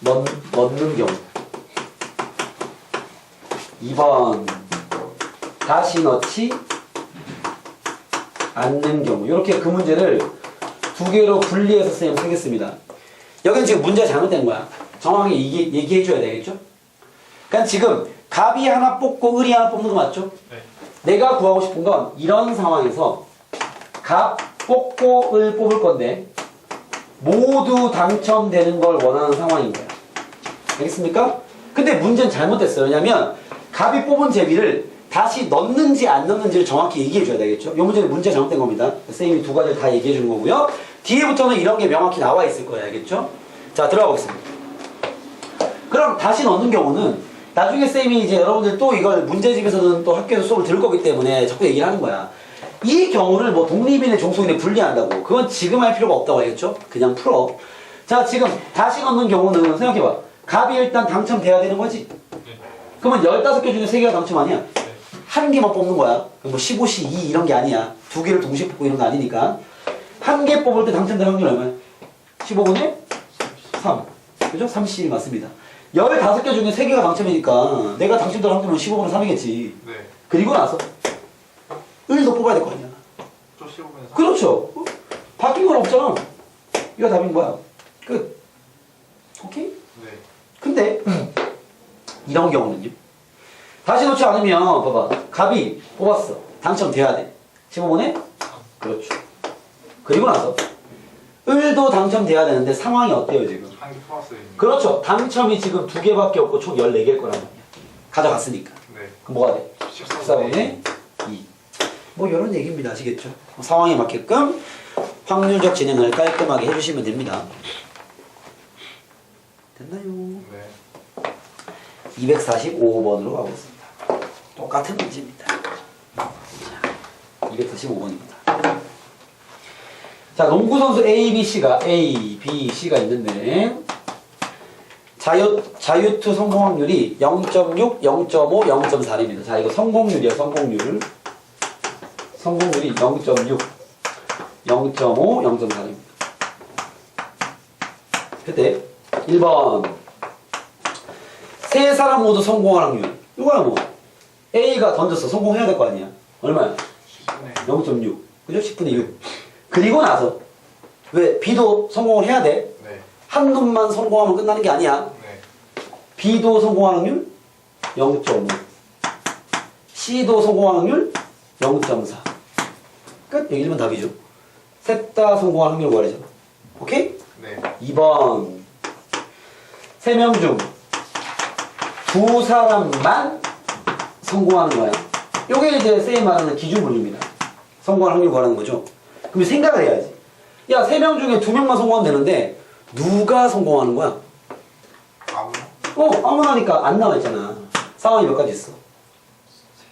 넣는 경우 2번 다시 넣지 않는 경우 이렇게 그 문제를 두 개로 분리해서 선생님 쓰겠습니다. 여기는 지금 문제가 잘못된 거야. 정확하게 얘기해줘야 되겠죠? 그러니까 지금 갑이 하나 뽑고 을이 하나 뽑는 거 맞죠? 네. 내가 구하고 싶은 건 이런 상황에서 갑 뽑고 을 뽑을 건데 모두 당첨되는 걸 원하는 상황인 거야. 알겠습니까? 근데 문제는 잘못됐어요. 왜냐면 갑이 뽑은 제비를 다시 넣는지 안 넣는지를 정확히 얘기해 줘야 되겠죠? 이 문제는 문제가 잘못된 겁니다. 선생님이 두 가지를 다 얘기해 주는 거고요. 뒤에부터는 이런 게 명확히 나와 있을 거예요. 알겠죠? 자, 들어가 보겠습니다. 그럼 다시 넣는 경우는 나중에 쌤이 이제 여러분들 또 이걸 문제집에서는 또 학교에서 수업을 들을 거기 때문에 자꾸 얘기를 하는 거야. 이 경우를 뭐 독립인의 종속인에 분리한다고. 그건 지금 할 필요가 없다고 하겠죠? 그냥 풀어. 자, 지금 다시 넣는 경우는 생각해봐. 갑이 일단 당첨돼야 되는 거지? 네. 그러면 15개 중에 3개가 당첨 아니야? 네. 한 개만 뽑는 거야. 뭐 15시 2 이런 게 아니야. 두 개를 동시에 뽑고 이런 거 아니니까. 한 개 뽑을 때 당첨될 확률 얼마야? 15분의 3. 그죠? 30 맞습니다. 15개 중에 3개가 당첨이니까 내가 당첨될 확률은 15분의 3이겠지. 네. 그리고 나서 을도 뽑아야 될 거 아니야. 또 15분에서. 그렇죠. 바뀐 건 없잖아. 이거 답인 거야. 끝. 오케이? 네. 근데 이런 경우는요. 다시 놓지 않으면 봐봐. 갑이 뽑았어. 당첨돼야 돼. 15분에? 그렇죠. 그리고 나서 을도 당첨돼야 되는데 상황이 어때요 지금? 한개 플러스에 있는. 그렇죠. 당첨이 지금 2개밖에 없고 총 14개일 거란 말이야. 가져갔으니까. 네. 그럼 뭐가 돼? 14분의 2. 뭐 이런 얘기입니다. 아시겠죠? 상황에 맞게끔 확률적 진행을 깔끔하게 해주시면 됩니다. 됐나요? 네. 245번으로 가보겠습니다. 똑같은 문제입니다. 자, 245번입니다. 자, 농구선수 A, B, C가 있는데 자유투 성공 확률이 0.6, 0.5, 0.4입니다. 자, 이거 성공률이야, 성공률. 성공률이 0.6, 0.5, 0.4입니다. 그때 1번 세 사람 모두 성공할 확률. 이거야 뭐 A가 던졌어. 성공해야 될 거 아니야. 얼마야? 10분의 0.6. 그죠? 10분의 6. 그리고 나서 왜 B도 성공을 해야 돼? 네. 한 놈만 성공하면 끝나는 게 아니야. 네. B도 성공할 확률 0.5. C도 성공할 확률 0.4. 끝. 여기 1번 답이죠. 셋 다 성공할 확률을 구하려잖아. 오케이? 네. 2번 3명 중 2사람만 성공하는 거야. 요게 이제 쌤이 말하는 기준 분류입니다. 성공할 확률 구하는 거죠. 그럼 생각을 해야지. 야, 3명 중에 2명만 성공하면 되는데 누가 성공하는 거야? 아무나? 아무나니까 안 나와 있잖아. 상황이 몇 가지 있어?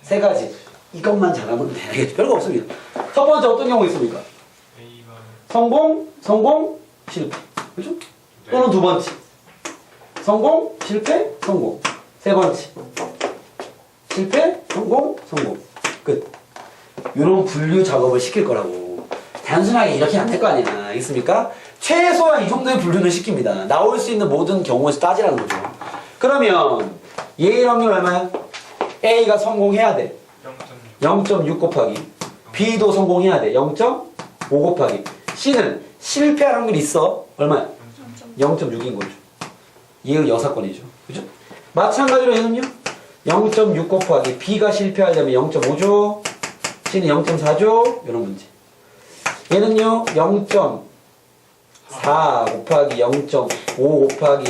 3가지. 이것만 잘하면 돼. 알겠지? 별거 없습니다. 첫 번째 어떤 경우 있습니까? A가. 성공, 성공, 실패. 그죠? 네. 또는 두 번째. 성공, 실패, 성공. 세 번째. 실패, 성공, 성공. 끝. 이런 분류 작업을 시킬 거라고. 단순하게 이렇게 안 될 거 아니야. 알겠습니까? 최소한 이 정도의 분류는 시킵니다. 나올 수 있는 모든 경우에서 따지라는 거죠. 그러면 얘의 확률 얼마야? A가 성공해야 돼. 0.6 곱하기. B도 성공해야 돼. 0.5 곱하기. C는 실패할 확률이 있어. 얼마야? 0.6인 거죠. 얘의 여사건이죠. 그죠? 마찬가지로 얘는요. 0.6 곱하기 B가 실패하려면 0.5죠. C는 0.4죠. 이런 문제. 얘는요. 0.4 곱하기 0.5 곱하기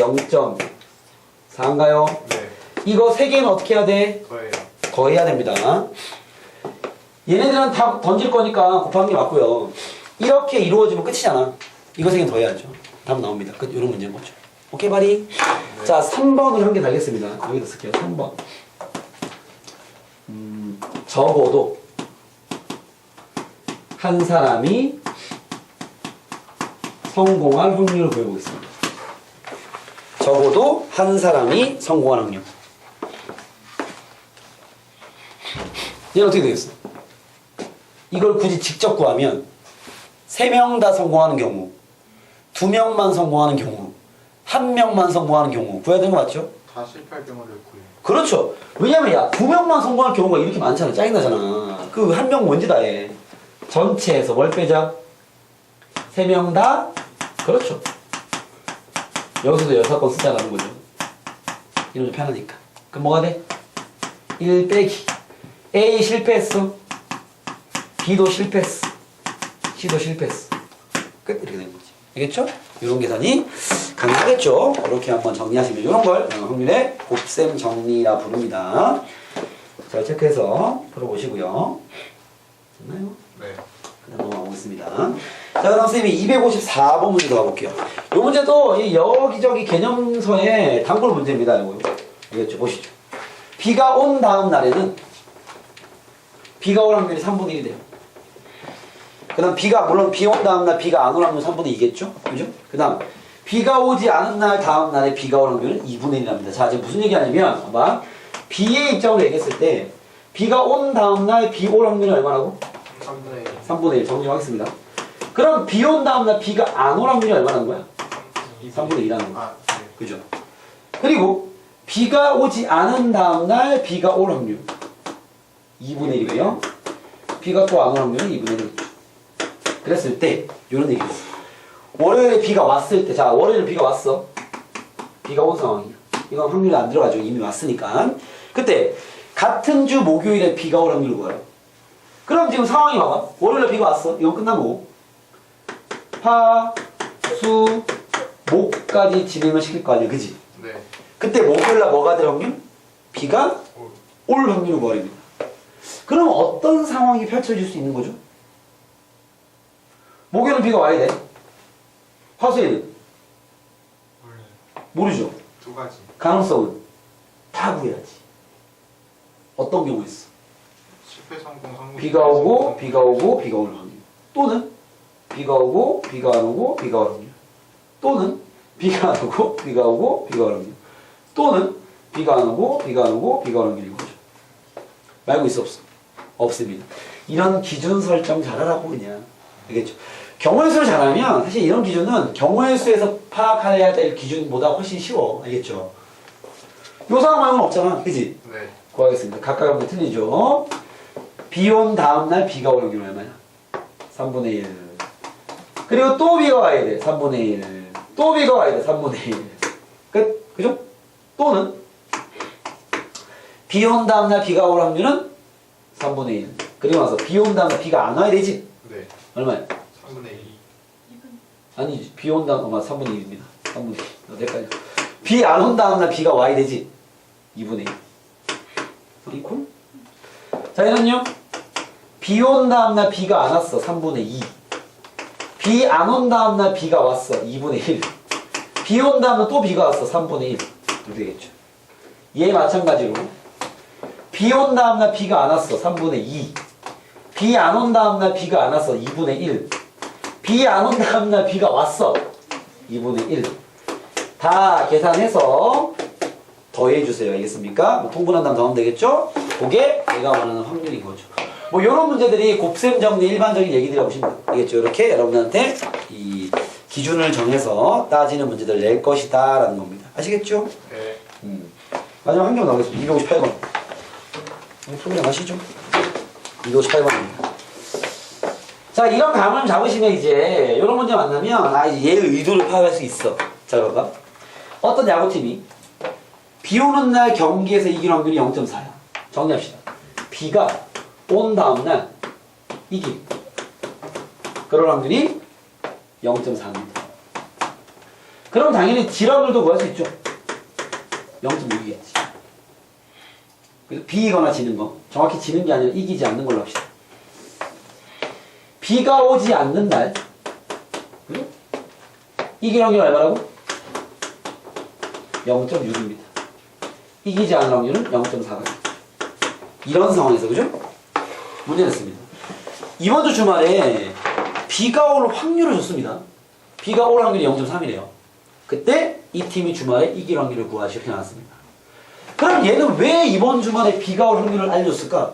0.4인가요? 네. 이거 세 개는 어떻게 해야 돼? 거예요. 더해야 됩니다. 얘네들은 다 던질 거니까 곱하는 게 맞고요. 이렇게 이루어지면 끝이잖아. 이거 세 개는 더해야죠. 답 나옵니다. 끝. 이런 문제인 거죠. 오케이, 바리? 네. 자, 3번을 한 개 달겠습니다. 여기다 쓸게요. 3번. 적어도 한 사람이 성공할 확률을 구해보겠습니다. 적어도 한 사람이 성공할 확률. 얘는 어떻게 되겠어? 이걸 굳이 직접 구하면 3명 다 성공하는 경우, 2명만 성공하는 경우, 1명만 성공하는 경우 구해야 되는 거 맞죠? 다 실패할 경우를 구해요. 그렇죠. 왜냐면 야 2명만 성공할 경우가 이렇게 많잖아. 짜증나잖아. 그 1명 뭔지 다 해. 전체에서 뭘 빼자? 3명 다? 그렇죠. 여기서도 6건 쓰자라는 거죠. 이러면 편하니까. 그럼 뭐가 돼? 1 빼기 A 실패했어. B도 실패했어. C도 실패했어. 끝. 이렇게 되는 거지. 알겠죠? 이런 계산이 가능하겠죠? 이렇게 한번 정리하시면 이런 걸 확률의 곱셈 정리라 부릅니다. 자, 체크해서 풀어보시고요. 됐나요? 네. 그다음 넘어가보겠습니다. 자, 그다음 선생님이 254번 문제 더 가볼게요. 이 문제도 이 여기저기 개념서의 단골 문제입니다. 이거 알겠죠? 보시죠. 비가 온 다음 날에는 비가 올 확률이 3분의 1이 돼요. 그 다음 물론 비 온 다음 날 비가 안 올 확률은 3분의 2겠죠? 그죠? 그 다음 비가 오지 않은 날 다음 날에 비가 올 확률은 2분의 1이랍니다. 자, 지금 무슨 얘기하냐면 봐봐. 비의 입장으로 얘기했을 때 비가 온 다음 날 비 올 확률은 얼마라고? 3분의 1. 3분의 1 정리하겠습니다. 그럼 비 온 다음 날 비가 안 올 확률이 얼마라는 거야? 3분의 2라는 거야. 아, 네. 그죠? 그리고 비가 오지 않은 다음 날 비가 올 확률 2분의 1이고요. 비가 또 안 올 확률은 2분의 1이죠. 그랬을 때 이런 얘기를 했어. 월요일에 비가 왔을 때, 자, 월요일에 비가 왔어. 비가 온 상황이야. 이건 확률이 안 들어가죠. 이미 왔으니까. 그때 같은 주 목요일에 비가 올 확률을 구해요. 그럼 지금 상황이 봐봐. 월요일에 비가 왔어. 이건 끝난 거고. 화, 수, 목까지 진행을 시킬 거 아니야. 그지? 네. 그때 목요일날 뭐가 될 확률? 비가 올 확률을 구하랍니다. 그럼 어떤 상황이 펼쳐질 수 있는 거죠? 목요일은 비가 와야 돼. 화수일은? 원래 모르죠. 두 가지. 가능성은? 다 구해야지. 어떤 경우 있어? 실패 성공 성공. 비가 오고 비가 오고 비가 올 확률. 또는 비가 오고 비가 안 오고 비가 올 확률. 또는 비가 안 오고 비가 오고 비가 올 확률. 또는 비가 안 오고 비가 안 오고 비가 올 확률인 거죠. 말고 있어 없어? 없습니다. 이런 기준 설정 잘하라고 그냥. 알겠죠? 경우의 수를 잘하면 사실 이런 기준은 경우의 수에서 파악해야 될 기준보다 훨씬 쉬워. 알겠죠? 요 상황 말고는 없잖아. 그지? 네. 구하겠습니다. 각각 한번 틀리죠. 비 온 다음날 비가 올 확률은 얼마야? 3분의 1. 그리고 또 비가 와야 돼. 3분의 1. 또 비가 와야 돼. 3분의 1. 끝. 그죠? 또는 비 온 다음날 비가 올 확률은 3분의 1. 그리고 나서 비 온 다음날 비가 안 와야 되지? 네. 얼마야? 3분의 2. 2분. 아니, 비 온 다음, 3분의 1입니다. 3분의 1. 헷갈려. 비 안 온 다음날 비가 와야 되지? 2분의 1. 이퀄? 자, 얘는요? 비 온 다음날 비가 안 왔어. 3분의 2. 비 안 온 다음날 비가 왔어. 2분의 1. 비 온 다음날 또 비가 왔어. 3분의 1. 이렇게 되겠죠. 얘 마찬가지로 비 온 다음날 비가 안 왔어. 3분의 2. 비 안 온 다음날 비가 안 왔어. 2분의 1. 비 안 온 다음날 비가 왔어. 2분의 1. 다 계산해서 더해주세요. 알겠습니까? 뭐 통분한 다음 더하면 되겠죠? 그게 내가 원하는 확률인 거죠. 뭐 이런 문제들이 곱셈 정리 일반적인 얘기들이라고 보시면 돼요. 알겠죠? 이렇게 여러분한테 이 기준을 정해서 따지는 문제들을 낼 것이다 라는 겁니다. 아시겠죠? 네. 마지막 한 경 나오겠습니다. 258번. 프로그램 아시죠? 258번입니다. 자, 이런 감을 잡으시면 이제 이런 문제 만나면 이제 얘의 의도를 파악할 수 있어. 자, 봐봐. 어떤 야구팀이 비 오는 날 경기에서 이길 확률이 0.4야. 정리합시다. 비가 온 다음 날 이김. 그럴 확률이 0.4입니다. 그럼 당연히 질 확률도 구할 수 있죠. 0.6이겠지. 그래서 비거나 지는 거. 정확히 지는 게 아니라 이기지 않는 걸로 합시다. 비가 오지 않는 날 그죠? 이길 확률 얼마라고? 0.6입니다. 이기지 않는 확률은 0.4가 이런 상황에서 그죠? 문제 냈습니다. 이번 주 주말에 비가 올 확률을 줬습니다. 비가 올 확률이 0.3이래요. 그때 이 팀이 주말에 이길 확률을 구하시오 이렇게 나왔습니다. 그럼 얘는 왜 이번 주말에 비가 올 확률을 알려줬을까?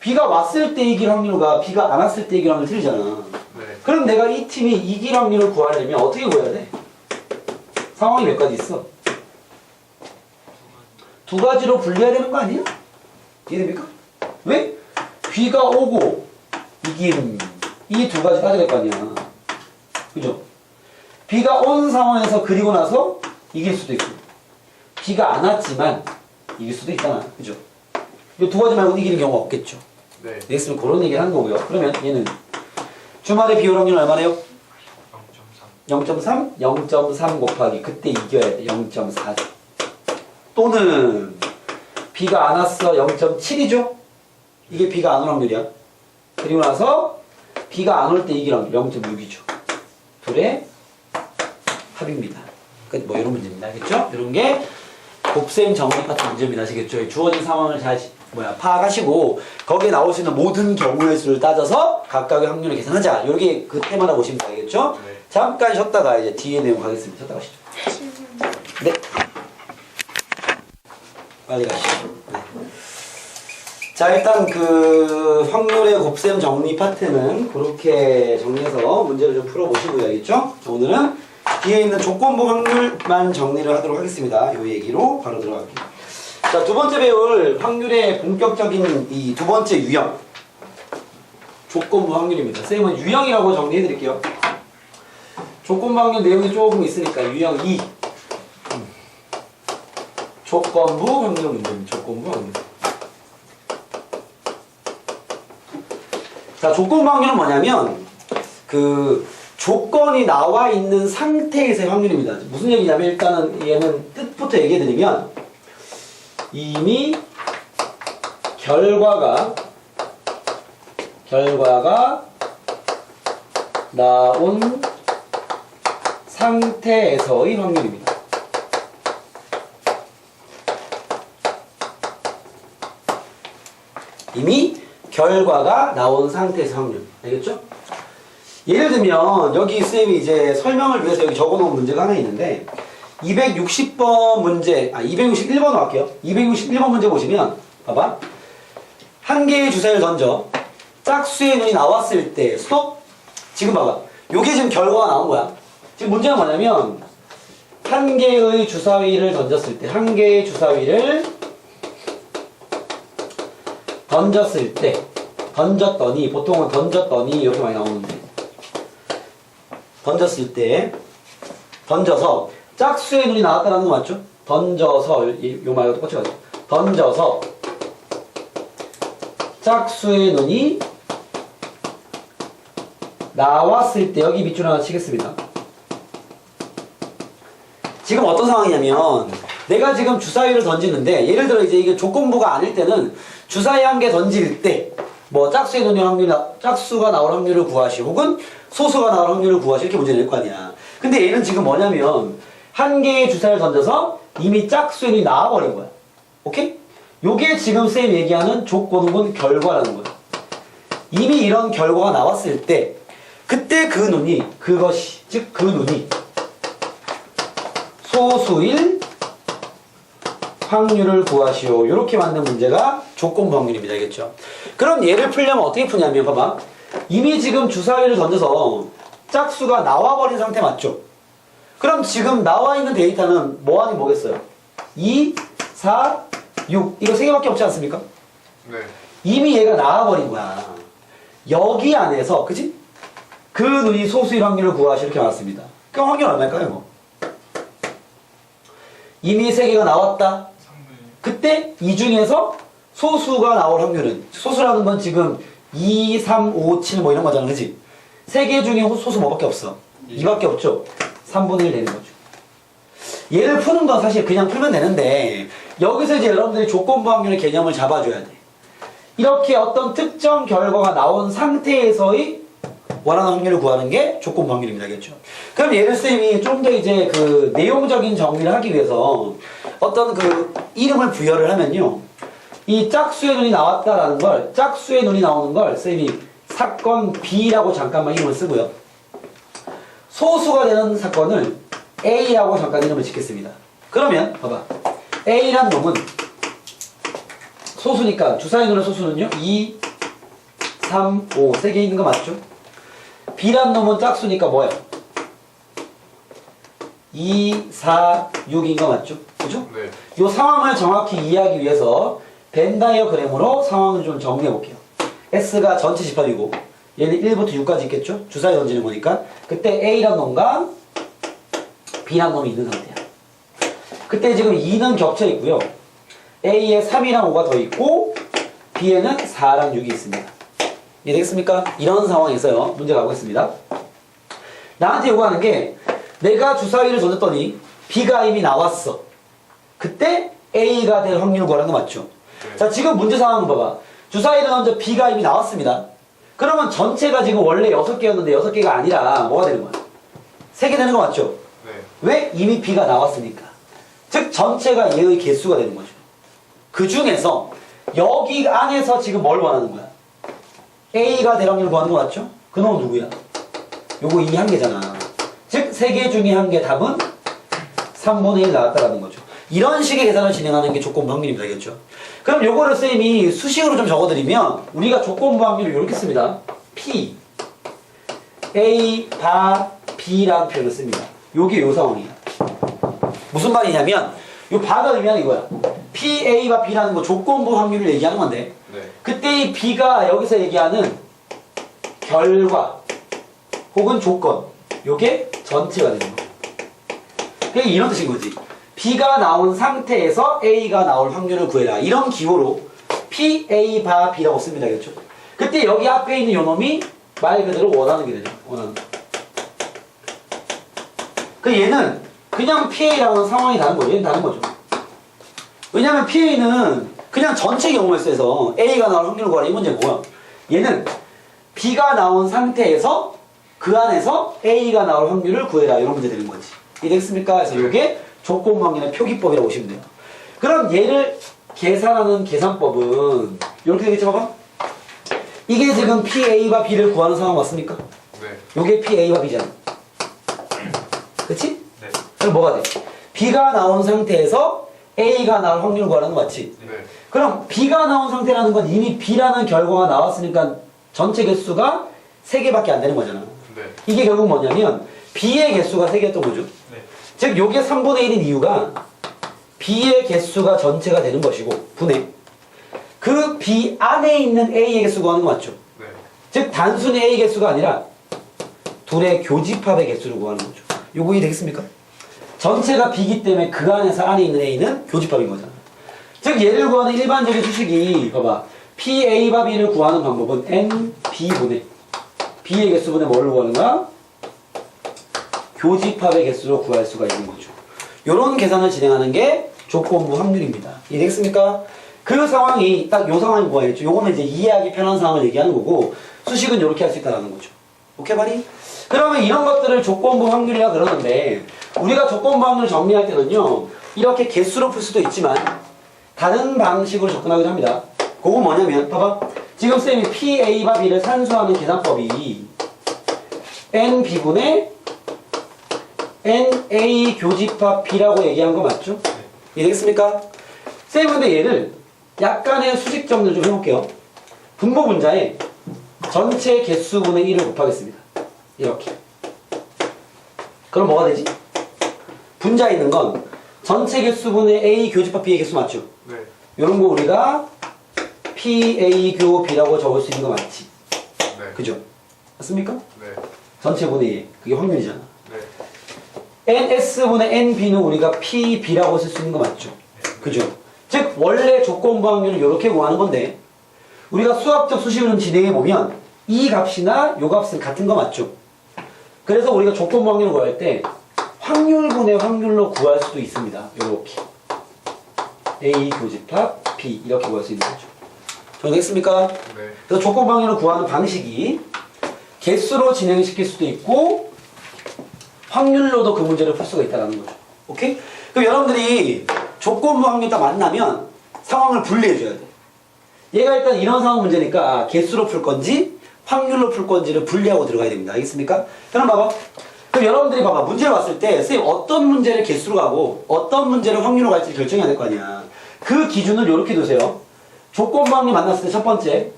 비가 왔을 때 이길 확률과 비가 안 왔을 때 이길 확률 틀리잖아. 네. 그럼 내가 이 팀이 이길 확률을 구하려면 어떻게 구해야 돼? 상황이 몇 가지 있어? 두 가지로 분류해야 되는 거 아니야? 이해됩니까? 왜? 비가 오고 이김 이 두 가지 따져야 될 거 아니야. 그죠? 비가 온 상황에서 그리고 나서 이길 수도 있고 비가 안 왔지만 이길 수도 있잖아. 그죠? 이 두 가지 말고 이기는 경우가 없겠죠. 네. 엑스는 그런 얘기를 하는 거고요. 그러면 얘는 주말에 비올 확률은 얼마래요? 0.3. 0.3 곱하기 그때 이겨야 돼. 0.4. 또는 비가 안 왔어. 0.7이죠? 이게 비가 안 올 확률이야. 그리고 나서 비가 안 올 때 이길 확률 0.6이죠. 둘의 합입니다. 뭐 이런 문제입니다. 알겠죠? 이런 게 곱셈 정리 같은 문제입니다. 아시겠죠? 주어진 상황을 잘 파악하시고 거기에 나올 수 있는 모든 경우의 수를 따져서 각각의 확률을 계산하자. 이게 그 테마라고 보시면 되겠죠? 네. 잠깐 쉬었다가 이제 뒤에 내용 가겠습니다. 쉬었다 가시죠. 네. 빨리 가시죠. 네. 자, 일단 그 확률의 곱셈 정리 파트는 그렇게 정리해서 문제를 좀 풀어보시고요. 알겠죠? 자, 오늘은 뒤에 있는 조건부 확률만 정리를 하도록 하겠습니다. 이 얘기로 바로 들어갈게요. 자, 두 번째 배울 확률의 본격적인 이 두 번째 유형. 조건부 확률입니다. 쌤은 유형이라고 정리해 드릴게요. 조건부 확률 내용이 조금 있으니까 유형 2. 조건부 확률 문제입니다. 조건부 확률. 자, 조건부 확률은 뭐냐면 그 조건이 나와 있는 상태에서의 확률입니다. 무슨 얘기냐면 일단은 얘는 뜻부터 얘기해 드리면 이미 결과가 나온 상태에서의 확률입니다. 이미 결과가 나온 상태에서 확률. 알겠죠? 예를 들면 여기 쌤이 이제 설명을 위해서 여기 적어놓은 문제가 하나 있는데 260번 문제, 261번으로 할게요. 261번 문제 보시면 봐봐. 한 개의 주사위를 던져 짝수의 눈이 나왔을 때 스톱. 지금 봐봐. 요게 지금 결과가 나온 거야. 지금 문제가 뭐냐면 한 개의 주사위를 던졌을 때 한 개의 주사위를 던졌을 때 던졌더니 보통은 던졌더니 이렇게 많이 나오는데 던졌을 때 던져서 짝수의 눈이 나왔다는 거 맞죠? 던져서 요 말과 똑같이 가죠. 던져서 짝수의 눈이 나왔을 때 여기 밑줄 하나 치겠습니다. 지금 어떤 상황이냐면 내가 지금 주사위를 던지는데 예를 들어 이제 이게 조건부가 아닐 때는 주사위 한 개 던질 때 뭐 짝수의 눈의 확률, 짝수가 나올 확률을 구하시 혹은 소수가 나올 확률을 구하시 이렇게 문제 낼 거 아니야. 근데 얘는 지금 뭐냐면 한 개의 주사위를 던져서 이미 짝수의 눈이 나와버린 거야. 오케이? 요게 지금 쌤이 얘기하는 조건 혹은 결과라는 거야. 이미 이런 결과가 나왔을 때 그때 그 눈이 그것이 즉 그 눈이 소수일 확률을 구하시오. 이렇게 만든 문제가 조건부 확률입니다. 알겠죠? 그럼 얘를 풀려면 어떻게 푸냐면 봐봐. 이미 지금 주사위를 던져서 짝수가 나와버린 상태 맞죠? 그럼 지금 나와 있는 데이터는 뭐 아닌 뭐겠어요? 2, 4, 6 이거 세 개밖에 없지 않습니까? 네. 이미 얘가 나와버린 거야. 여기 안에서 그치? 그 눈이 소수일 확률을 구하시 이렇게 나왔습니다. 그럼 확률 얼마일까요? 뭐? 이미 세 개가 나왔다. 그때 이 중에서 소수가 나올 확률은 소수라는 건 지금 2, 3, 5, 7 뭐 이런 거잖아. 그치? 세 개 중에 소수 뭐밖에 없어? 2밖에 없죠? 3분의 1 되는 거죠. 얘를 푸는 건 사실 그냥 풀면 되는데 여기서 이제 여러분들이 조건부 확률의 개념을 잡아줘야 돼. 이렇게 어떤 특정 결과가 나온 상태에서의 원하는 확률을 구하는 게 조건부 확률입니다. 알겠죠? 그럼 얘를 쌤이 좀 더 이제 그 내용적인 정리를 하기 위해서 어떤 그 이름을 부여를 하면요. 이 짝수의 눈이 나왔다라는 걸, 짝수의 눈이 나오는 걸 쌤이 사건 B라고 잠깐만 이름을 쓰고요. 소수가 되는 사건을 A라고 잠깐 이름을 짓겠습니다. 그러면 봐봐. A란 놈은 소수니까 주사위 눈의 소수는요. 2, 3, 5 세 개 있는 거 맞죠? B란 놈은 짝수니까 뭐예요? 2, 4, 6인 거 맞죠? 그죠? 네. 이 상황을 정확히 이해하기 위해서 벤 다이어그램으로 상황을 좀 정리해 볼게요. S가 전체 집합이고 얘는 1부터 6까지 있겠죠? 주사위 던지는 거니까 그때 A란 놈과 B란 놈이 있는 상태야. 그때 지금 2는 겹쳐 있고요. A에 3이랑 5가 더 있고 B에는 4랑 6이 있습니다. 이해되겠습니까? 이런 상황에서요. 문제 가보겠습니다. 나한테 요구하는 게 내가 주사위를 던졌더니 B가 이미 나왔어. 그때 A가 될 확률을 구하는 거 맞죠? 네. 자, 지금 문제 상황은 봐봐. 주사위를 던져 B가 이미 나왔습니다. 그러면 전체가 지금 원래 6개였는데 6개가 아니라 뭐가 되는 거야? 3개 되는 거 맞죠? 네. 왜? 이미 B가 나왔으니까. 즉 전체가 얘의 개수가 되는 거죠. 그 중에서 여기 안에서 지금 뭘 원하는 거야? A가 될 확률을 구하는 거 맞죠? 그놈은 누구야? 요거 이 한 개잖아. 즉 3개 중에 한 개 답은 3분의 1 나왔다라는 거죠. 이런 식의 계산을 진행하는 게 조건부 확률입니다. 알겠죠? 그럼 요거를 쌤이 수식으로 좀 적어드리면 우리가 조건부 확률을 이렇게 씁니다. P A 바 B라는 표현을 씁니다. 요게 요 상황이야. 무슨 말이냐면 요 바가 의미하는 이거야. P A 바 B라는 거 조건부 확률을 얘기하는 건데 네. 그때 이 B가 여기서 얘기하는 결과 혹은 조건 요게 전체가 되는 거야. 그게 이런 뜻인 거지. B가 나온 상태에서 A가 나올 확률을 구해라. 이런 기호로 P, A, 바, B라고 씁니다. 알겠죠? 그때 여기 앞에 있는 요놈이 말 그대로 원하는 게 되죠. 원하는 거. 그 얘는 그냥 PA랑은 상황이 다른 거죠. 얘는 다른 거죠. 왜냐면 PA는 그냥 전체 경우에 써서 A가 나올 확률을 구하라. 이 문제는 뭐야? 얘는 B가 나온 상태에서 그 안에서 A가 나올 확률을 구해라. 이런 문제 되는 거지. 이해됐습니까? 그래서 이게 조건부 확률의 표기법이라고 보시면 돼요. 그럼 얘를 계산하는 계산법은 이렇게 되겠죠, 봐봐. 이게 지금 PA와 B를 구하는 상황 맞습니까? 네. 요게 PA와 B잖아. 그치? 네. 그럼 뭐가 돼? B가 나온 상태에서 A가 나올 확률을 구하는 거 맞지? 네. 그럼 B가 나온 상태라는 건 이미 B라는 결과가 나왔으니까 전체 개수가 3개밖에 안 되는 거잖아. 네. 이게 결국 뭐냐면 B의 개수가 3개였던 거죠. 네. 즉 요게 3분의 1인 이유가 B의 개수가 전체가 되는 것이고 분의 그 B 안에 있는 A의 개수 구하는 거 맞죠? 네. 즉 단순히 A 개수가 아니라 둘의 교집합의 개수를 구하는 거죠. 요거 이해되겠습니까? 전체가 B이기 때문에 그 안에서 안에 있는 A는 교집합인 거잖아. 즉 얘를 구하는 일반적인 수식이 봐봐. P, A, 바, B를 구하는 방법은 N, B분의 B의 개수분의 뭐를 구하는 거야? 교집합의 개수로 구할 수가 있는 거죠. 요런 계산을 진행하는 게 조건부 확률입니다. 이해되겠습니까? 그 상황이 딱 요 상황이 뭐겠죠? 요거는 이제 이해하기 편한 상황을 얘기하는 거고 수식은 이렇게 할 수 있다는 거죠. 오케이 바리? 그러면 이런 것들을 조건부 확률이라 그러는데 우리가 조건부 확률을 정리할 때는요 이렇게 개수로 풀 수도 있지만 다른 방식으로 접근하기도 합니다. 그건 뭐냐면 봐봐. 지금 쌤이 P, A, 바, B를 산수하는 계산법이 NB분의 NA 교집합 B라고 얘기한 거 맞죠? 이해되겠습니까? 쌤 근데 얘를 약간의 수직 정리를 좀 해볼게요. 분모 분자에 전체 개수분의 1을 곱하겠습니다. 이렇게. 그럼 뭐가 되지? 분자에 있는 건 전체 개수분의 A 교집합 B의 개수 맞죠? 네. 이런 거 우리가 P, A, 교, B라고 적을 수 있는 거 맞지? 네. 그죠? 맞습니까? 네. 전체분의 1. 그게 확률이잖아. 네. NS분의 NB는 우리가 P, B라고 쓸 수 있는 거 맞죠? 그죠? 즉 원래 조건부 확률을 이렇게 구하는 건데 우리가 수학적 수식을 진행해보면 이 값이나 요 값은 같은 거 맞죠? 그래서 우리가 조건부 확률을 구할 때 확률분의 확률로 구할 수도 있습니다. 이렇게 A 교집합 B 이렇게 구할 수 있는 거죠. 정리됐습니까? 네. 그래서 조건부 확률을 구하는 방식이 개수로 진행시킬 수도 있고 확률로도 그 문제를 풀 수가 있다는 거죠. 오케이? 그럼 여러분들이 조건부 확률 딱 만나면 상황을 분리해줘야 돼. 얘가 일단 이런 상황 문제니까 개수로 풀 건지 확률로 풀 건지를 분리하고 들어가야 됩니다. 알겠습니까? 그럼 봐봐. 그럼 여러분들이 봐봐. 문제를 봤을 때 선생님 어떤 문제를 개수로 가고 어떤 문제를 확률로 갈지 결정해야 될 거 아니야. 그 기준을 이렇게 두세요. 조건부 확률 만났을 때 첫 번째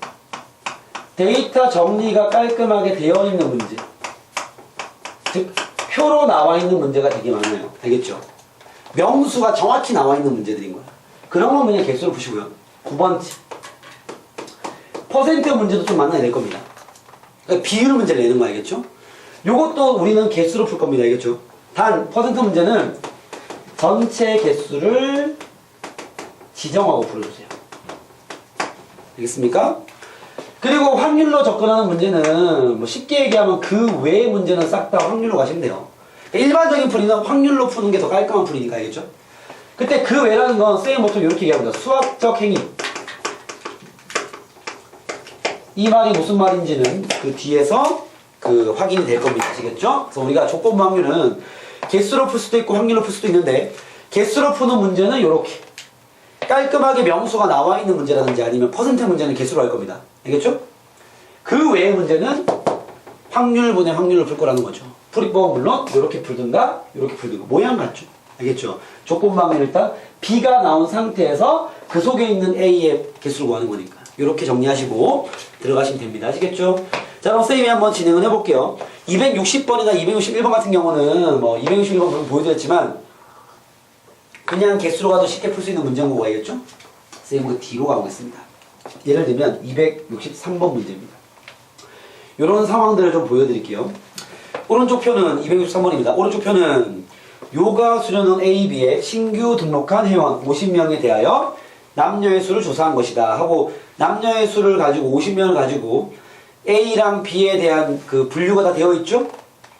데이터 정리가 깔끔하게 되어 있는 문제. 즉 표로 나와 있는 문제가 되게 많아요. 알겠죠? 명수가 정확히 나와 있는 문제들인 거야. 그런 건 그냥 개수로 푸시고요. 두 번째 퍼센트 문제도 좀 만나야 될 겁니다. 그러니까 비율 문제를 내는 거 알겠죠? 요것도 우리는 개수로 풀 겁니다. 알겠죠? 단 퍼센트 문제는 전체 개수를 지정하고 풀어주세요. 알겠습니까? 그리고 확률로 접근하는 문제는 뭐 쉽게 얘기하면 그 외의 문제는 싹 다 확률로 가시면 돼요. 일반적인 풀이는 확률로 푸는 게 더 깔끔한 풀이니까 알겠죠? 그때 그 외라는 건 쌤이 보통 이렇게 얘기합니다. 수학적 행위. 이 말이 무슨 말인지는 그 뒤에서 그 확인이 될 겁니다. 아시겠죠? 그래서 우리가 조건부 확률은 개수로 풀 수도 있고 확률로 풀 수도 있는데 개수로 푸는 문제는 이렇게 깔끔하게 명수가 나와 있는 문제라든지 아니면 퍼센트 문제는 개수로 할 겁니다. 알겠죠? 그 외의 문제는 확률분의 확률로 풀 거라는 거죠. 풀이법은 물론 이렇게 풀든가 이렇게 풀든가 모양 같죠? 알겠죠? 조건부 확률 일단 B가 나온 상태에서 그 속에 있는 A의 개수를 구하는 거니까 이렇게 정리하시고 들어가시면 됩니다. 아시겠죠? 자 그럼 쌤이 한번 진행을 해볼게요. 260번이나 261번 같은 경우는 뭐 261번 방금 보여드렸지만 그냥 개수로 가도 쉽게 풀 수 있는 문제인 거고 알겠죠? 쌤은 그 뒤로 가보겠습니다. 예를 들면 263번 문제입니다. 이런 상황들을 좀 보여드릴게요. 오른쪽 표는 263번입니다. 오른쪽 표는 요가 수련원 A, B에 신규 등록한 회원 50명에 대하여 남녀의 수를 조사한 것이다 하고 남녀의 수를 가지고 50명을 가지고 A랑 B에 대한 그 분류가 다 되어 있죠?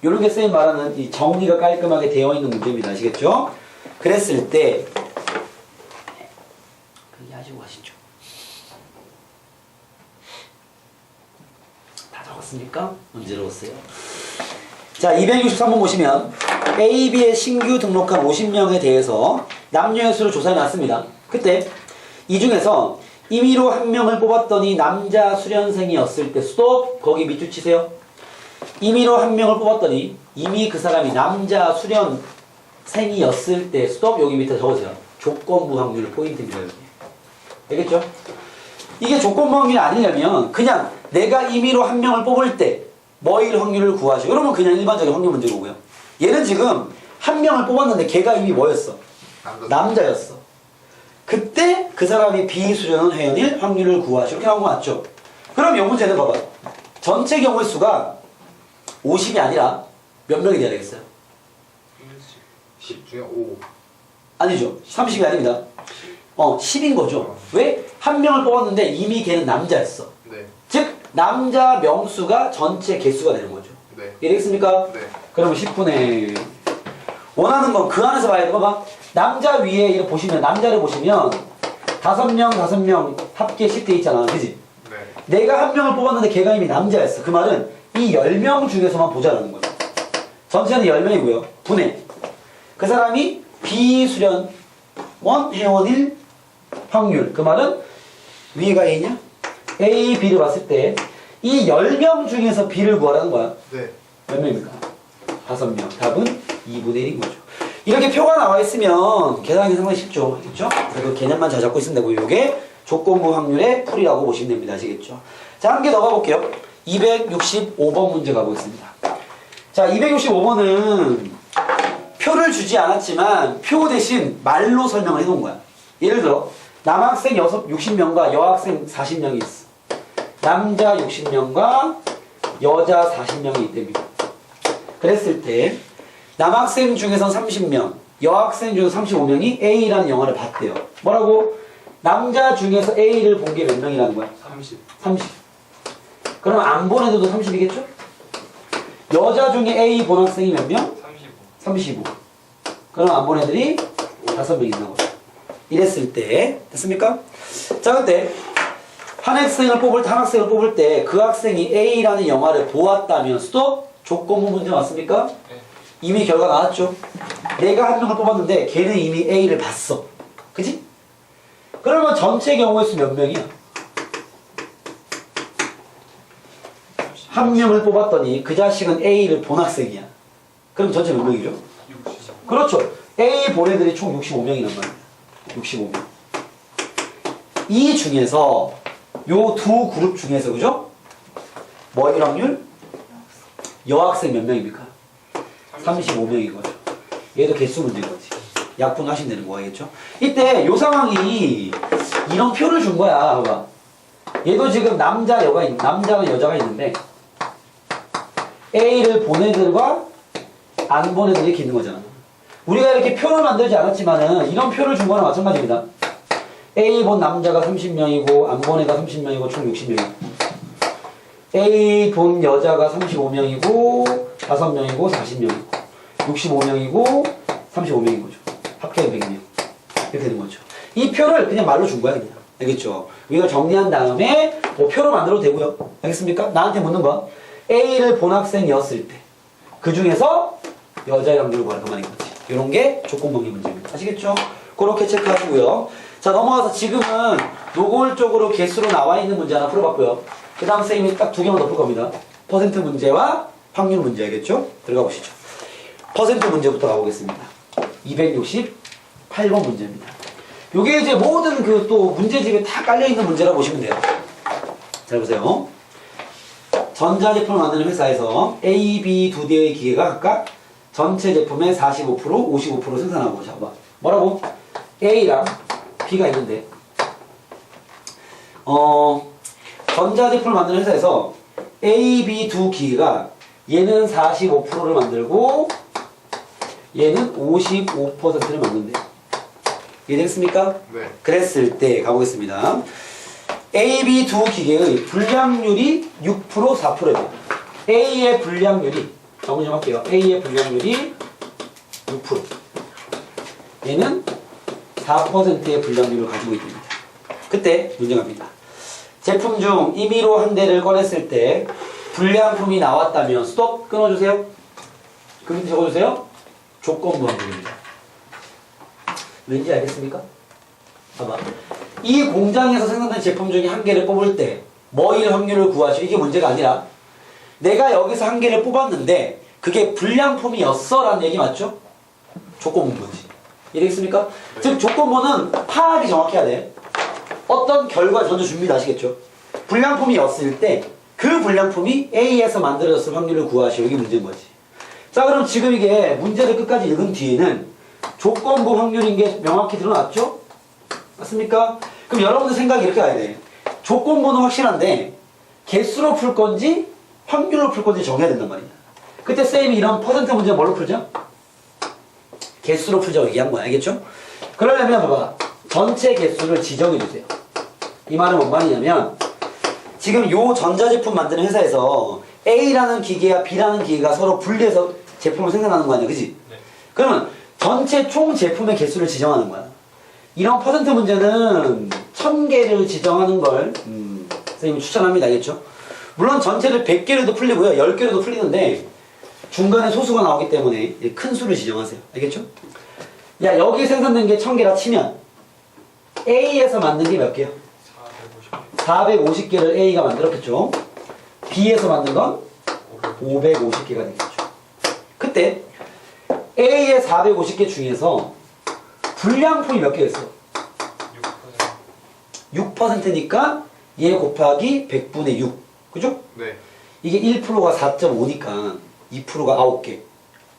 이런 게 쌤이 말하는 이 정리가 깔끔하게 되어 있는 문제입니다. 아시겠죠? 그랬을 때 그렇게 하시고 가시죠. 다 적었습니까? 문제로 오세요. 자, 263번 보시면 A, B에 신규 등록한 50명에 대해서 남녀의 수를 조사해 놨습니다. 그때 이 중에서 임의로 한 명을 뽑았더니 남자 수련생이었을 때 스톱! 거기 밑줄 치세요. 임의로 한 명을 뽑았더니 이미 그 사람이 남자 수련생이었을 때 스톱! 여기 밑에 적으세요. 조건부 확률 포인트입니다. 여기. 알겠죠? 이게 조건부 확률이 아니려면 그냥 내가 임의로 한 명을 뽑을 때 뭐일 확률을 구하죠. 여러분 그냥 일반적인 확률 문제로 오고요. 얘는 지금 한 명을 뽑았는데 걔가 이미 뭐였어? 남자였어. 그때 그 사람이 비수련원 회원일 확률을 구하죠. 이렇게 나온 거 맞죠? 그럼 이 문제는 봐봐. 전체 경우의 수가 50이 아니라 몇 명이 돼야 되겠어요? 10 중에 5. 아니죠. 30이 아닙니다. 10인 거죠. 왜? 한 명을 뽑았는데 이미 걔는 남자였어. 네. 즉 남자 명수가 전체 개수가 되는 거죠. 네. 이해되겠습니까? 네. 그러면 10분의 원하는 건 그 안에서 봐야 돼. 봐봐. 남자 위에 이렇게 보시면 남자를 보시면 5명 합계 10대 있잖아. 그지? 네. 내가 한 명을 뽑았는데 걔가 이미 남자였어. 그 말은 이 10명 중에서만 보자라는 거죠. 전체는 10명이고요. 분해. 그 사람이 비수련원 회원일 확률. 그 말은 위에가 A냐? A, B를 봤을 때 이 10명 중에서 B를 구하라는 거야. 네. 몇 명입니까? 5명. 답은 2분의 1인 거죠. 이렇게 표가 나와 있으면 계산하기 상당히 쉽죠. 알겠죠? 그래서 개념만 잘 잡고 있으면 되고 이게 조건부 확률의 풀이라고 보시면 됩니다. 아시겠죠? 자, 한 개 더 가볼게요. 265번 문제 가보겠습니다. 자, 265번은 표를 주지 않았지만 표 대신 말로 설명을 해놓은 거야. 예를 들어 남학생 60명과 여학생 40명이 있어. 남자 60명과 여자 40명이 있답니다. 그랬을 때 남학생 중에서 30명, 여학생 중에서 35명이 A라는 영화를 봤대요. 뭐라고? 남자 중에서 A를 본 게 몇 명이라는 거야? 30. 그럼 안 본 애들도 30이겠죠? 여자 중에 A 본 학생이 몇 명? 35. 그럼 안 본 애들이 5명 있는 거죠. 이랬을 때 됐습니까? 자, 그때 한 학생을 뽑을 때 그 학생이 A라는 영화를 보았다면 스톱? 조건부 문제 맞습니까? 네. 이미 결과 나왔죠? 내가 한 명을 뽑았는데 걔는 이미 A를 봤어. 그지? 그러면 전체 경우의 수 몇 명이야? 한 명을 뽑았더니 그 자식은 A를 본 학생이야. 그럼 전체 몇 명이죠? 60. 그렇죠. A 본 애들이 총 65명이란 말이야. 65명. 이 중에서 요 두 그룹 중에서 그죠? 뭐일 확률? 여학생 몇 명입니까? 35명인 거죠. 얘도 개수 문제인 거지. 약분하시면 되는 거겠죠? 이때 요 상황이 이런 표를 준 거야. 봐봐. 얘도 지금 남자가 여자가 있는데 A를 본 애들과 안 본 애들이 이렇게 있는 거잖아. 우리가 이렇게 표를 만들지 않았지만은 이런 표를 준 거랑 마찬가지입니다. A 본 남자가 30명이고 안 본 애가 30명이고 총 60명이고 A 본 여자가 35명이고 5명이고 40명이고 65명이고 35명인 거죠. 합계는 100명. 이렇게 되는 거죠. 이 표를 그냥 말로 준 거야 그냥. 알겠죠? 우리가 정리한 다음에 뭐 표로 만들어도 되고요. 알겠습니까? 나한테 묻는 거 A를 본 학생이었을 때 그 중에서 여자의 확률을 구하라 그 말인 거지. 이런 게 조건방지 문제입니다. 아시겠죠? 그렇게 체크하시고요. 자 넘어가서 지금은 노골적으로 개수로 나와 있는 문제 하나 풀어봤고요. 그 다음 쌤이 딱 2개만 더 풀 겁니다. 퍼센트 문제와 확률 문제 알겠죠? 들어가 보시죠. 퍼센트 문제부터 가보겠습니다. 268번 문제입니다. 요게 이제 모든 그 또 문제집에 다 깔려있는 문제라 보시면 돼요. 잘 보세요. 전자제품을 만드는 회사에서 A, B 두 대의 기계가 각각 전체 제품의 45%, 55% 생산하고 잡아. 뭐라고? A랑 B가 있는데 전자제품을 만드는 회사에서 A, B 두 기계가 얘는 45%를 만들고 얘는 55%를 만든대. 이해되겠습니까? 네. 그랬을 때 가보겠습니다. A, B 두 기계의 불량률이 6%, 4%예요. A의 불량률이 정리 좀 할게요. A의 불량률이 6%. 얘는 4%의 불량률을 가지고 있습니다. 그때 문제 갑니다. 제품 중 임의로 한 대를 꺼냈을 때 불량품이 나왔다면 스톱 끊어주세요. 그 밑에 적어주세요. 조건부 확률입니다. 왠지 알겠습니까? 봐봐. 이 공장에서 생산된 제품 중에 한 개를 뽑을 때 뭐일 확률을 구하시오. 이게 문제가 아니라 내가 여기서 한 개를 뽑았는데 그게 불량품이었어 라는 얘기 맞죠? 조건부인 거지. 이해되겠습니까? 네. 즉 조건부는 파악이 정확해야 돼. 어떤 결과를 먼저 줍니다. 아시겠죠? 불량품이었을 때 그 불량품이 A에서 만들어졌을 확률을 구하시오. 이게 문제인 거지. 자 그럼 지금 이게 문제를 끝까지 읽은 뒤에는 조건부 확률인 게 명확히 드러났죠? 맞습니까? 그럼 여러분들 생각이 이렇게 가야 돼. 조건부는 확실한데 개수로 풀 건지 확률로 풀 건지 정해야 된단 말이야. 그때 쌤이 이런 퍼센트 문제 뭘로 풀죠? 개수로 풀자고 얘기한 거야. 알겠죠? 그러려면 봐봐. 전체 개수를 지정해 주세요. 이 말은 뭔 말이냐면 지금 요 전자제품 만드는 회사에서 A라는 기계와 B라는 기계가 서로 분리해서 제품을 생산하는 거 아니야. 그지? 네. 그러면 전체 총 제품의 개수를 지정하는 거야. 이런 퍼센트 문제는 1000개를 지정하는 걸 선생님이 추천합니다. 알겠죠? 물론 전체를 100개로도 풀리고요. 10개로도 풀리는데 중간에 소수가 나오기 때문에 큰 수를 지정하세요. 알겠죠? 야 여기 생산된 게 1000개라 치면 A에서 만든 게 몇 개요? 450개를 A가 만들었겠죠? B에서 만든 건 550개가 되겠죠. 그때 A의 450개 중에서 불량품이 몇 개였어? 6%니까 얘 곱하기 100분의 6. 그죠? 네. 이게 1%가 4.5니까 2%가 9개.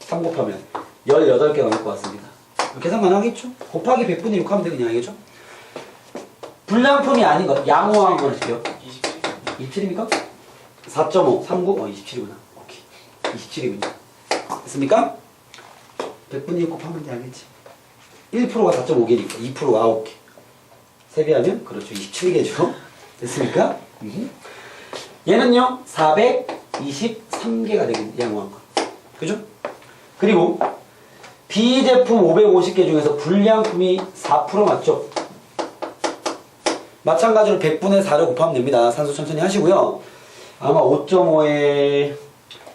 3 곱하면 18개가 나올 것 같습니다. 계산 가능하겠죠? 곱하기 100분의 6 하면 되겠냐, 알겠죠? 불량품이 아닌 것, 양호한 거 해줄게요. 27. 27입니까? 4.5, 39, 27이구나. 오케이. 27이군요. 됐습니까? 100분의 6 곱하면 돼, 알겠지? 1%가 4.5개니까 2%가 9개. 세배하면, 그렇죠. 27개죠. 됐습니까? 얘는요, 423개가 되겠네, 양호한 거. 그죠? 그리고, B 제품 550개 중에서 불량품이 4% 맞죠? 마찬가지로 100분의 4를 곱하면 됩니다. 산수 천천히 하시고요. 아마 5.5에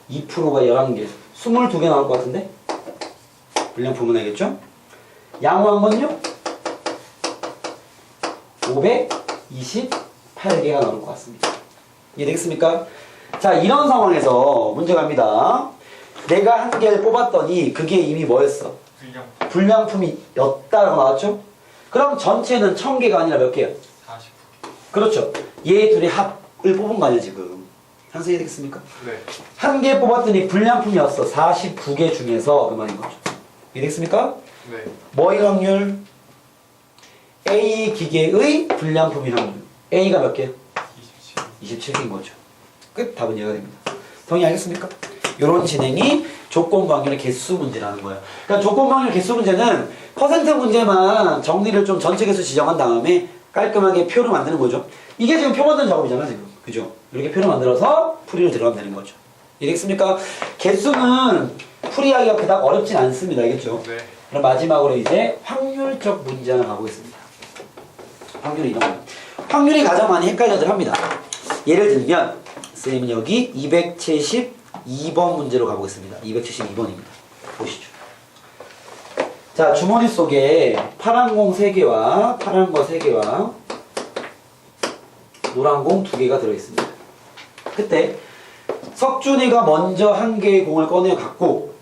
2%가 11개. 22개 나올 것 같은데? 불량품은 알겠죠? 양호한 건요? 528개가 나올 것 같습니다. 이해되겠습니까? 자, 이런 상황에서 문제 갑니다. 내가 한 개를 뽑았더니 그게 이미 뭐였어? 불량품이었다라고 나왔죠? 그럼 전체는 1000개가 아니라 몇 개야? 40. 그렇죠. 얘 둘이 합을 뽑은 거 아니야 지금. 상승 이해되겠습니까? 네. 한 개 뽑았더니 불량품이었어. 49개 중에서 그 말인 거죠. 이해되겠습니까? 네. 뭐의 확률? A 기계의 불량품의 확률. A가 몇 개? 27. 27개인 거죠. 끝. 답은 얘가 됩니다. 동의하겠습니까? 이런 진행이 조건부 확률의 개수 문제라는 거예요. 그러니까 조건부 확률 개수 문제는 퍼센트 문제만 정리를 좀 전체 개수 지정한 다음에 깔끔하게 표를 만드는 거죠. 이게 지금 표 만드는 작업이잖아 지금. 그죠? 이렇게 표를 만들어서 풀이를 들어가면 되는 거죠. 이해됐습니까? 개수는 풀이하기가 그닥 어렵진 않습니다. 알겠죠? 네. 그럼 마지막으로 이제 확률적 문제 하나 가보겠습니다. 확률이 이런 거. 확률이 가장 많이 헷갈려들 합니다. 예를 들면 선생님은 여기 272번 문제로 가보겠습니다. 272번입니다. 보시죠. 자, 주머니 속에 파란 공 3개와 파란 거 3개와 노란 공 2개가 들어있습니다. 그때 석준이가 먼저 한 개의 공을 꺼내 갖고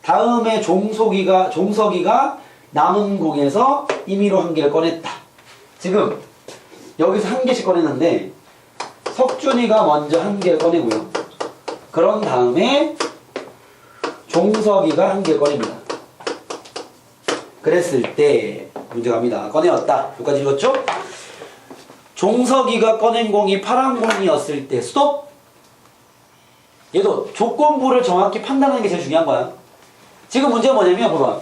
다음에 종석이가 남은 공에서 임의로 한 개를 꺼냈다. 지금 여기서 한 개씩 꺼냈는데 석준이가 먼저 한 개를 꺼내고요. 그런 다음에 종석이가 한 개를 꺼냅니다. 그랬을 때 문제 갑니다. 꺼내었다. 여기까지 읽었죠? 종석이가 꺼낸 공이 파란 공이었을 때 스톱! 얘도 조건부를 정확히 판단하는 게 제일 중요한 거야. 지금 문제가 뭐냐면 봐봐.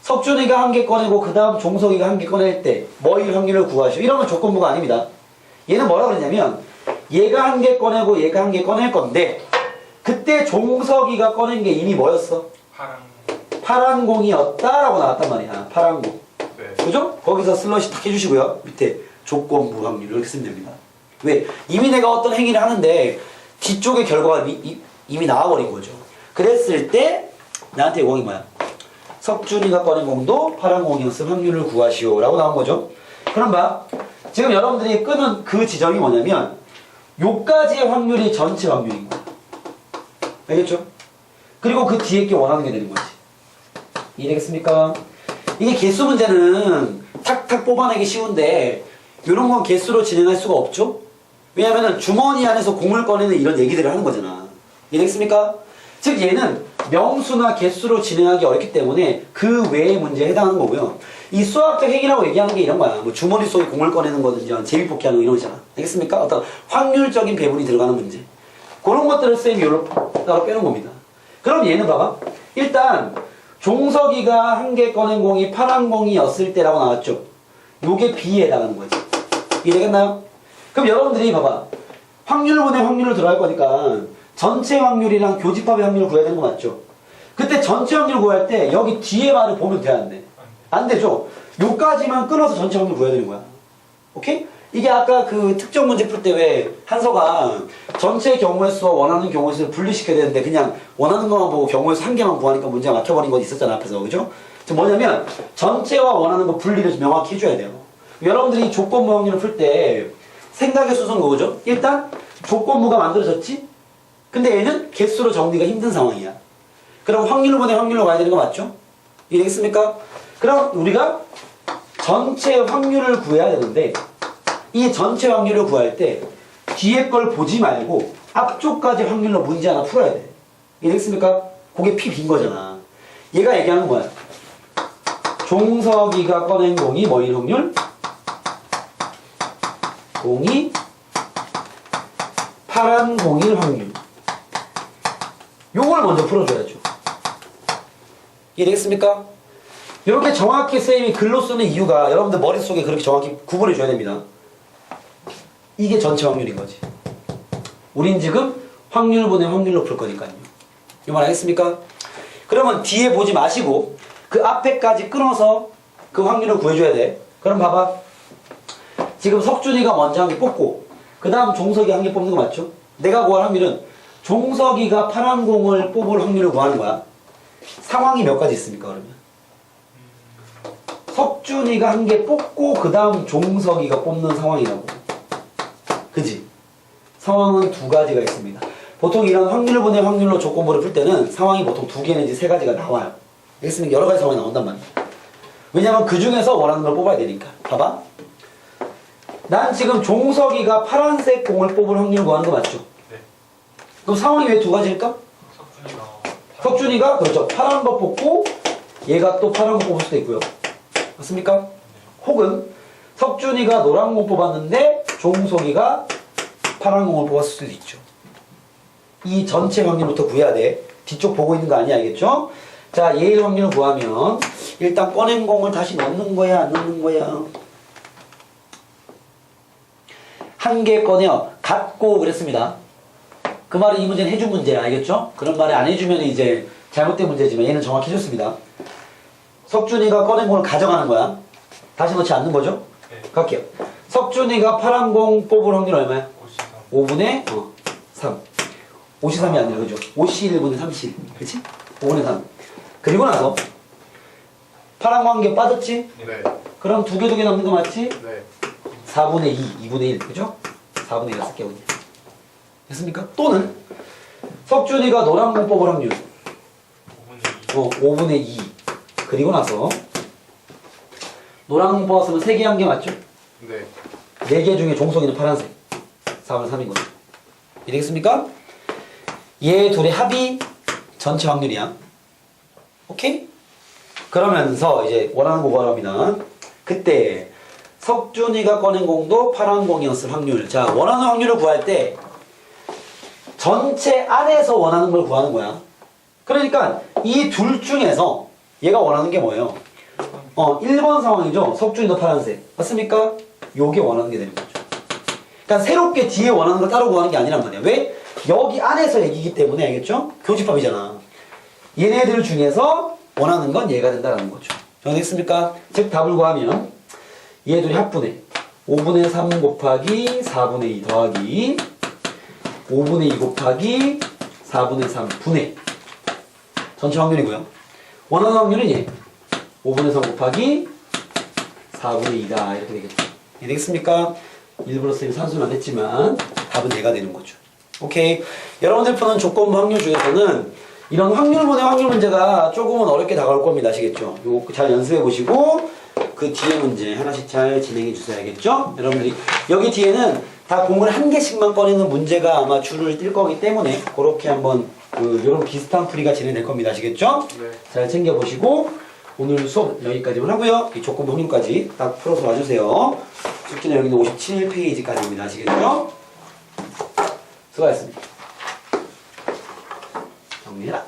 석준이가 한 개 꺼내고 그 다음 종석이가 한 개 꺼낼 때 뭐일 확률을 구하시오. 이러면 조건부가 아닙니다. 얘는 뭐라 그러냐면 얘가 한 개 꺼내고 얘가 한 개 꺼낼 건데 그때 종석이가 꺼낸 게 이미 뭐였어? 파란 공이었다라고 나왔단 말이야. 파란 공. 네. 그죠? 거기서 슬러시 탁 해주시고요. 밑에 조건부 확률 이렇게 쓰면 됩니다. 왜? 이미 내가 어떤 행위를 하는데 뒤쪽의 결과가 이미 나와버린 거죠. 그랬을 때 나한테 공이 뭐야? 석준이가 꺼낸 공도 파란 공이었을 확률을 구하시오 라고 나온 거죠. 그럼 봐. 지금 여러분들이 끄는 그 지점이 뭐냐면 요까지의 확률이 전체 확률인 거야. 알겠죠? 그리고 그 뒤에 게 원하는 게 되는 거지. 이해되겠습니까? 이게 개수 문제는 탁탁 뽑아내기 쉬운데 이런 건 개수로 진행할 수가 없죠? 왜냐면은 주머니 안에서 공을 꺼내는 이런 얘기들을 하는 거잖아. 이해되겠습니까? 즉 얘는 명수나 개수로 진행하기 어렵기 때문에 그 외의 문제에 해당하는 거고요. 이 수학적 행위라고 얘기하는 게 이런 거야. 뭐 주머니 속에 공을 꺼내는 거든지 제비뽑기 하는 거 이런 거잖아. 알겠습니까? 어떤 확률적인 배분이 들어가는 문제. 그런 것들을 쌤이 여기로 따로 빼는 겁니다. 그럼 얘는 봐봐. 일단 종석이가 한 개 꺼낸 공이 파란 공이었을 때라고 나왔죠. 요게 B에 해당하는 거지. 이해되겠나요? 그럼 여러분들이 봐봐. 확률분의 확률을 들어갈 거니까 전체 확률이랑 교집합의 확률을 구해야 되는 거 맞죠? 그때 전체 확률 구할 때 여기 뒤에 말을 보면 돼, 안 돼? 안 되죠? 요까지만 끊어서 전체 확률 구해야 되는 거야. 오케이? 이게 아까 그 특정 문제 풀 때 왜 한서가 전체 경우의 수와 원하는 경우의 수를 분리시켜야 되는데 그냥 원하는 것만 보고 경우의 수 한 개만 구하니까 문제가 막혀버린 거 있었잖아 앞에서. 그죠? 지금 뭐냐면 전체와 원하는 거 분리를 명확히 해줘야 돼요. 여러분들이 조건부 확률을 풀 때 생각의 수순 그거죠? 일단 조건부가 만들어졌지? 근데 얘는 개수로 정리가 힘든 상황이야. 그럼 확률분의 확률로 가야 되는 거 맞죠? 이해되겠습니까? 그럼 우리가 전체 확률을 구해야 되는데 이 전체 확률을 구할 때 뒤에 걸 보지 말고 앞쪽까지 확률로 문제 하나 풀어야 돼. 이해되겠습니까? 그게 P 빈 거잖아. 얘가 얘기하는 거야. 종석이가 꺼낸 공이 뭐일 확률? 공이 파란 공일 확률. 요걸 먼저 풀어줘야죠. 이해되겠습니까? 이렇게 정확히 쌤이 글로 쓰는 이유가 여러분들 머릿속에 그렇게 정확히 구분해줘야 됩니다. 이게 전체 확률인 거지. 우린 지금 확률분의 확률로 풀 거니까요. 이 말 알겠습니까? 그러면 뒤에 보지 마시고 그 앞에까지 끊어서 그 확률을 구해줘야 돼. 그럼 봐봐. 지금 석준이가 먼저 한 개 뽑고 그 다음 종석이 한 개 뽑는 거 맞죠? 내가 구할 확률은 종석이가 파란 공을 뽑을 확률을 구하는 거야. 상황이 몇 가지 있습니까 그러면? 석준이가 한 개 뽑고 그 다음 종석이가 뽑는 상황이라고. 그지? 상황은 두 가지가 있습니다. 보통 이런 확률분의 확률로 조건부를 풀 때는 상황이 보통 두 개 내지 세 가지가 나와요. 알겠습니까? 여러 가지 상황이 나온단 말이야. 왜냐면 그 중에서 원하는 걸 뽑아야 되니까. 봐봐. 난 지금 종석이가 파란색 공을 뽑을 확률을 구하는 거 맞죠? 네. 그럼 상황이 왜 두 가지일까? 석준이가 그렇죠. 파란 거 뽑고 얘가 또 파란 거 뽑을 수도 있고요. 맞습니까? 혹은 석준이가 노란 공 뽑았는데 종석이가 파란 공을 뽑았을 수도 있죠. 이 전체 확률부터 구해야 돼. 뒤쪽 보고 있는 거 아니야, 알겠죠? 자, 예일 확률을 구하면 일단 꺼낸 공을 다시 넣는 거야, 안 넣는 거야? 한 개 꺼내요. 갖고 그랬습니다. 그 말은 이 문제는 해준 문제야, 알겠죠? 그런 말을 안 해주면 이제 잘못된 문제지만 얘는 정확히 해줬습니다. 석준이가 꺼낸 공을 가져가는 거야. 다시 넣지 않는 거죠? 네. 갈게요. 석준이가 파란 공 뽑을 확률 얼마야? 53. 5분의 3. 53이 아니라 그죠? 51분의 30. 그치? 5분의 3. 그리고 나서 파란 공 한 개 빠졌지? 네. 그럼 두 개 남는 거 맞지? 네. 4분의 2, 2분의 1. 그죠? 4분의 1을 쓸게요. 그냥. 됐습니까? 또는 석준이가 노란 공 뽑을 확률 5분의 2. 5분의 2. 그리고 나서 노란 공 뽑았으면 3개 한 개 맞죠? 네. 4개 중에 종속이는 파란색 4분의 3인 거죠. 이해되겠습니까? 얘 둘의 합이 전체 확률이야. 오케이? 그러면서 이제 원하는 거 구하랍니다. 그때 석준이가 꺼낸 공도 파란 공이었을 확률. 자, 원하는 확률을 구할 때 전체 안에서 원하는 걸 구하는 거야. 그러니까 이 둘 중에서 얘가 원하는 게 뭐예요? 1번 상황이죠. 석준이도 파란색. 맞습니까? 요게 원하는 게 되는 거죠. 그러니까 새롭게 뒤에 원하는 걸 따로 구하는 게 아니란 말이야. 왜? 여기 안에서 얘기이기 때문에 알겠죠? 교집합이잖아. 얘네들 중에서 원하는 건 얘가 된다는 거죠. 정리됐습니까? 즉 답을 구하면 얘들이 합분해. 5분의 3 곱하기 4분의 2 더하기 5분의 2 곱하기 4분의 3 분의 전체 확률이고요. 원하는 확률은 얘. 5분의 3 곱하기 4분의 2다. 이렇게 되겠죠. 이해되겠습니까? 일부러 쌤이 산수는 안 했지만 답은 얘가 되는 거죠. 오케이. 여러분들 푸는 조건부 확률 중에서는 이런 확률분의 확률 문제가 조금은 어렵게 다가올 겁니다. 아시겠죠? 요거 잘 연습해 보시고 그 뒤에 문제 하나씩 잘 진행해 주셔야겠죠? 여러분들이 여기 뒤에는 다 공을 한 개씩만 꺼내는 문제가 아마 줄을 뛸 거기 때문에 그렇게 한번 이런 비슷한 풀이가 진행될 겁니다. 아시겠죠? 네. 잘 챙겨 보시고 오늘 수업 여기까지만 하고요. 이 조건부 확률까지 딱 풀어서 와주세요. 숙제는 여기는 57페이지까지입니다. 아시겠죠? 수고하셨습니다. 정리해라.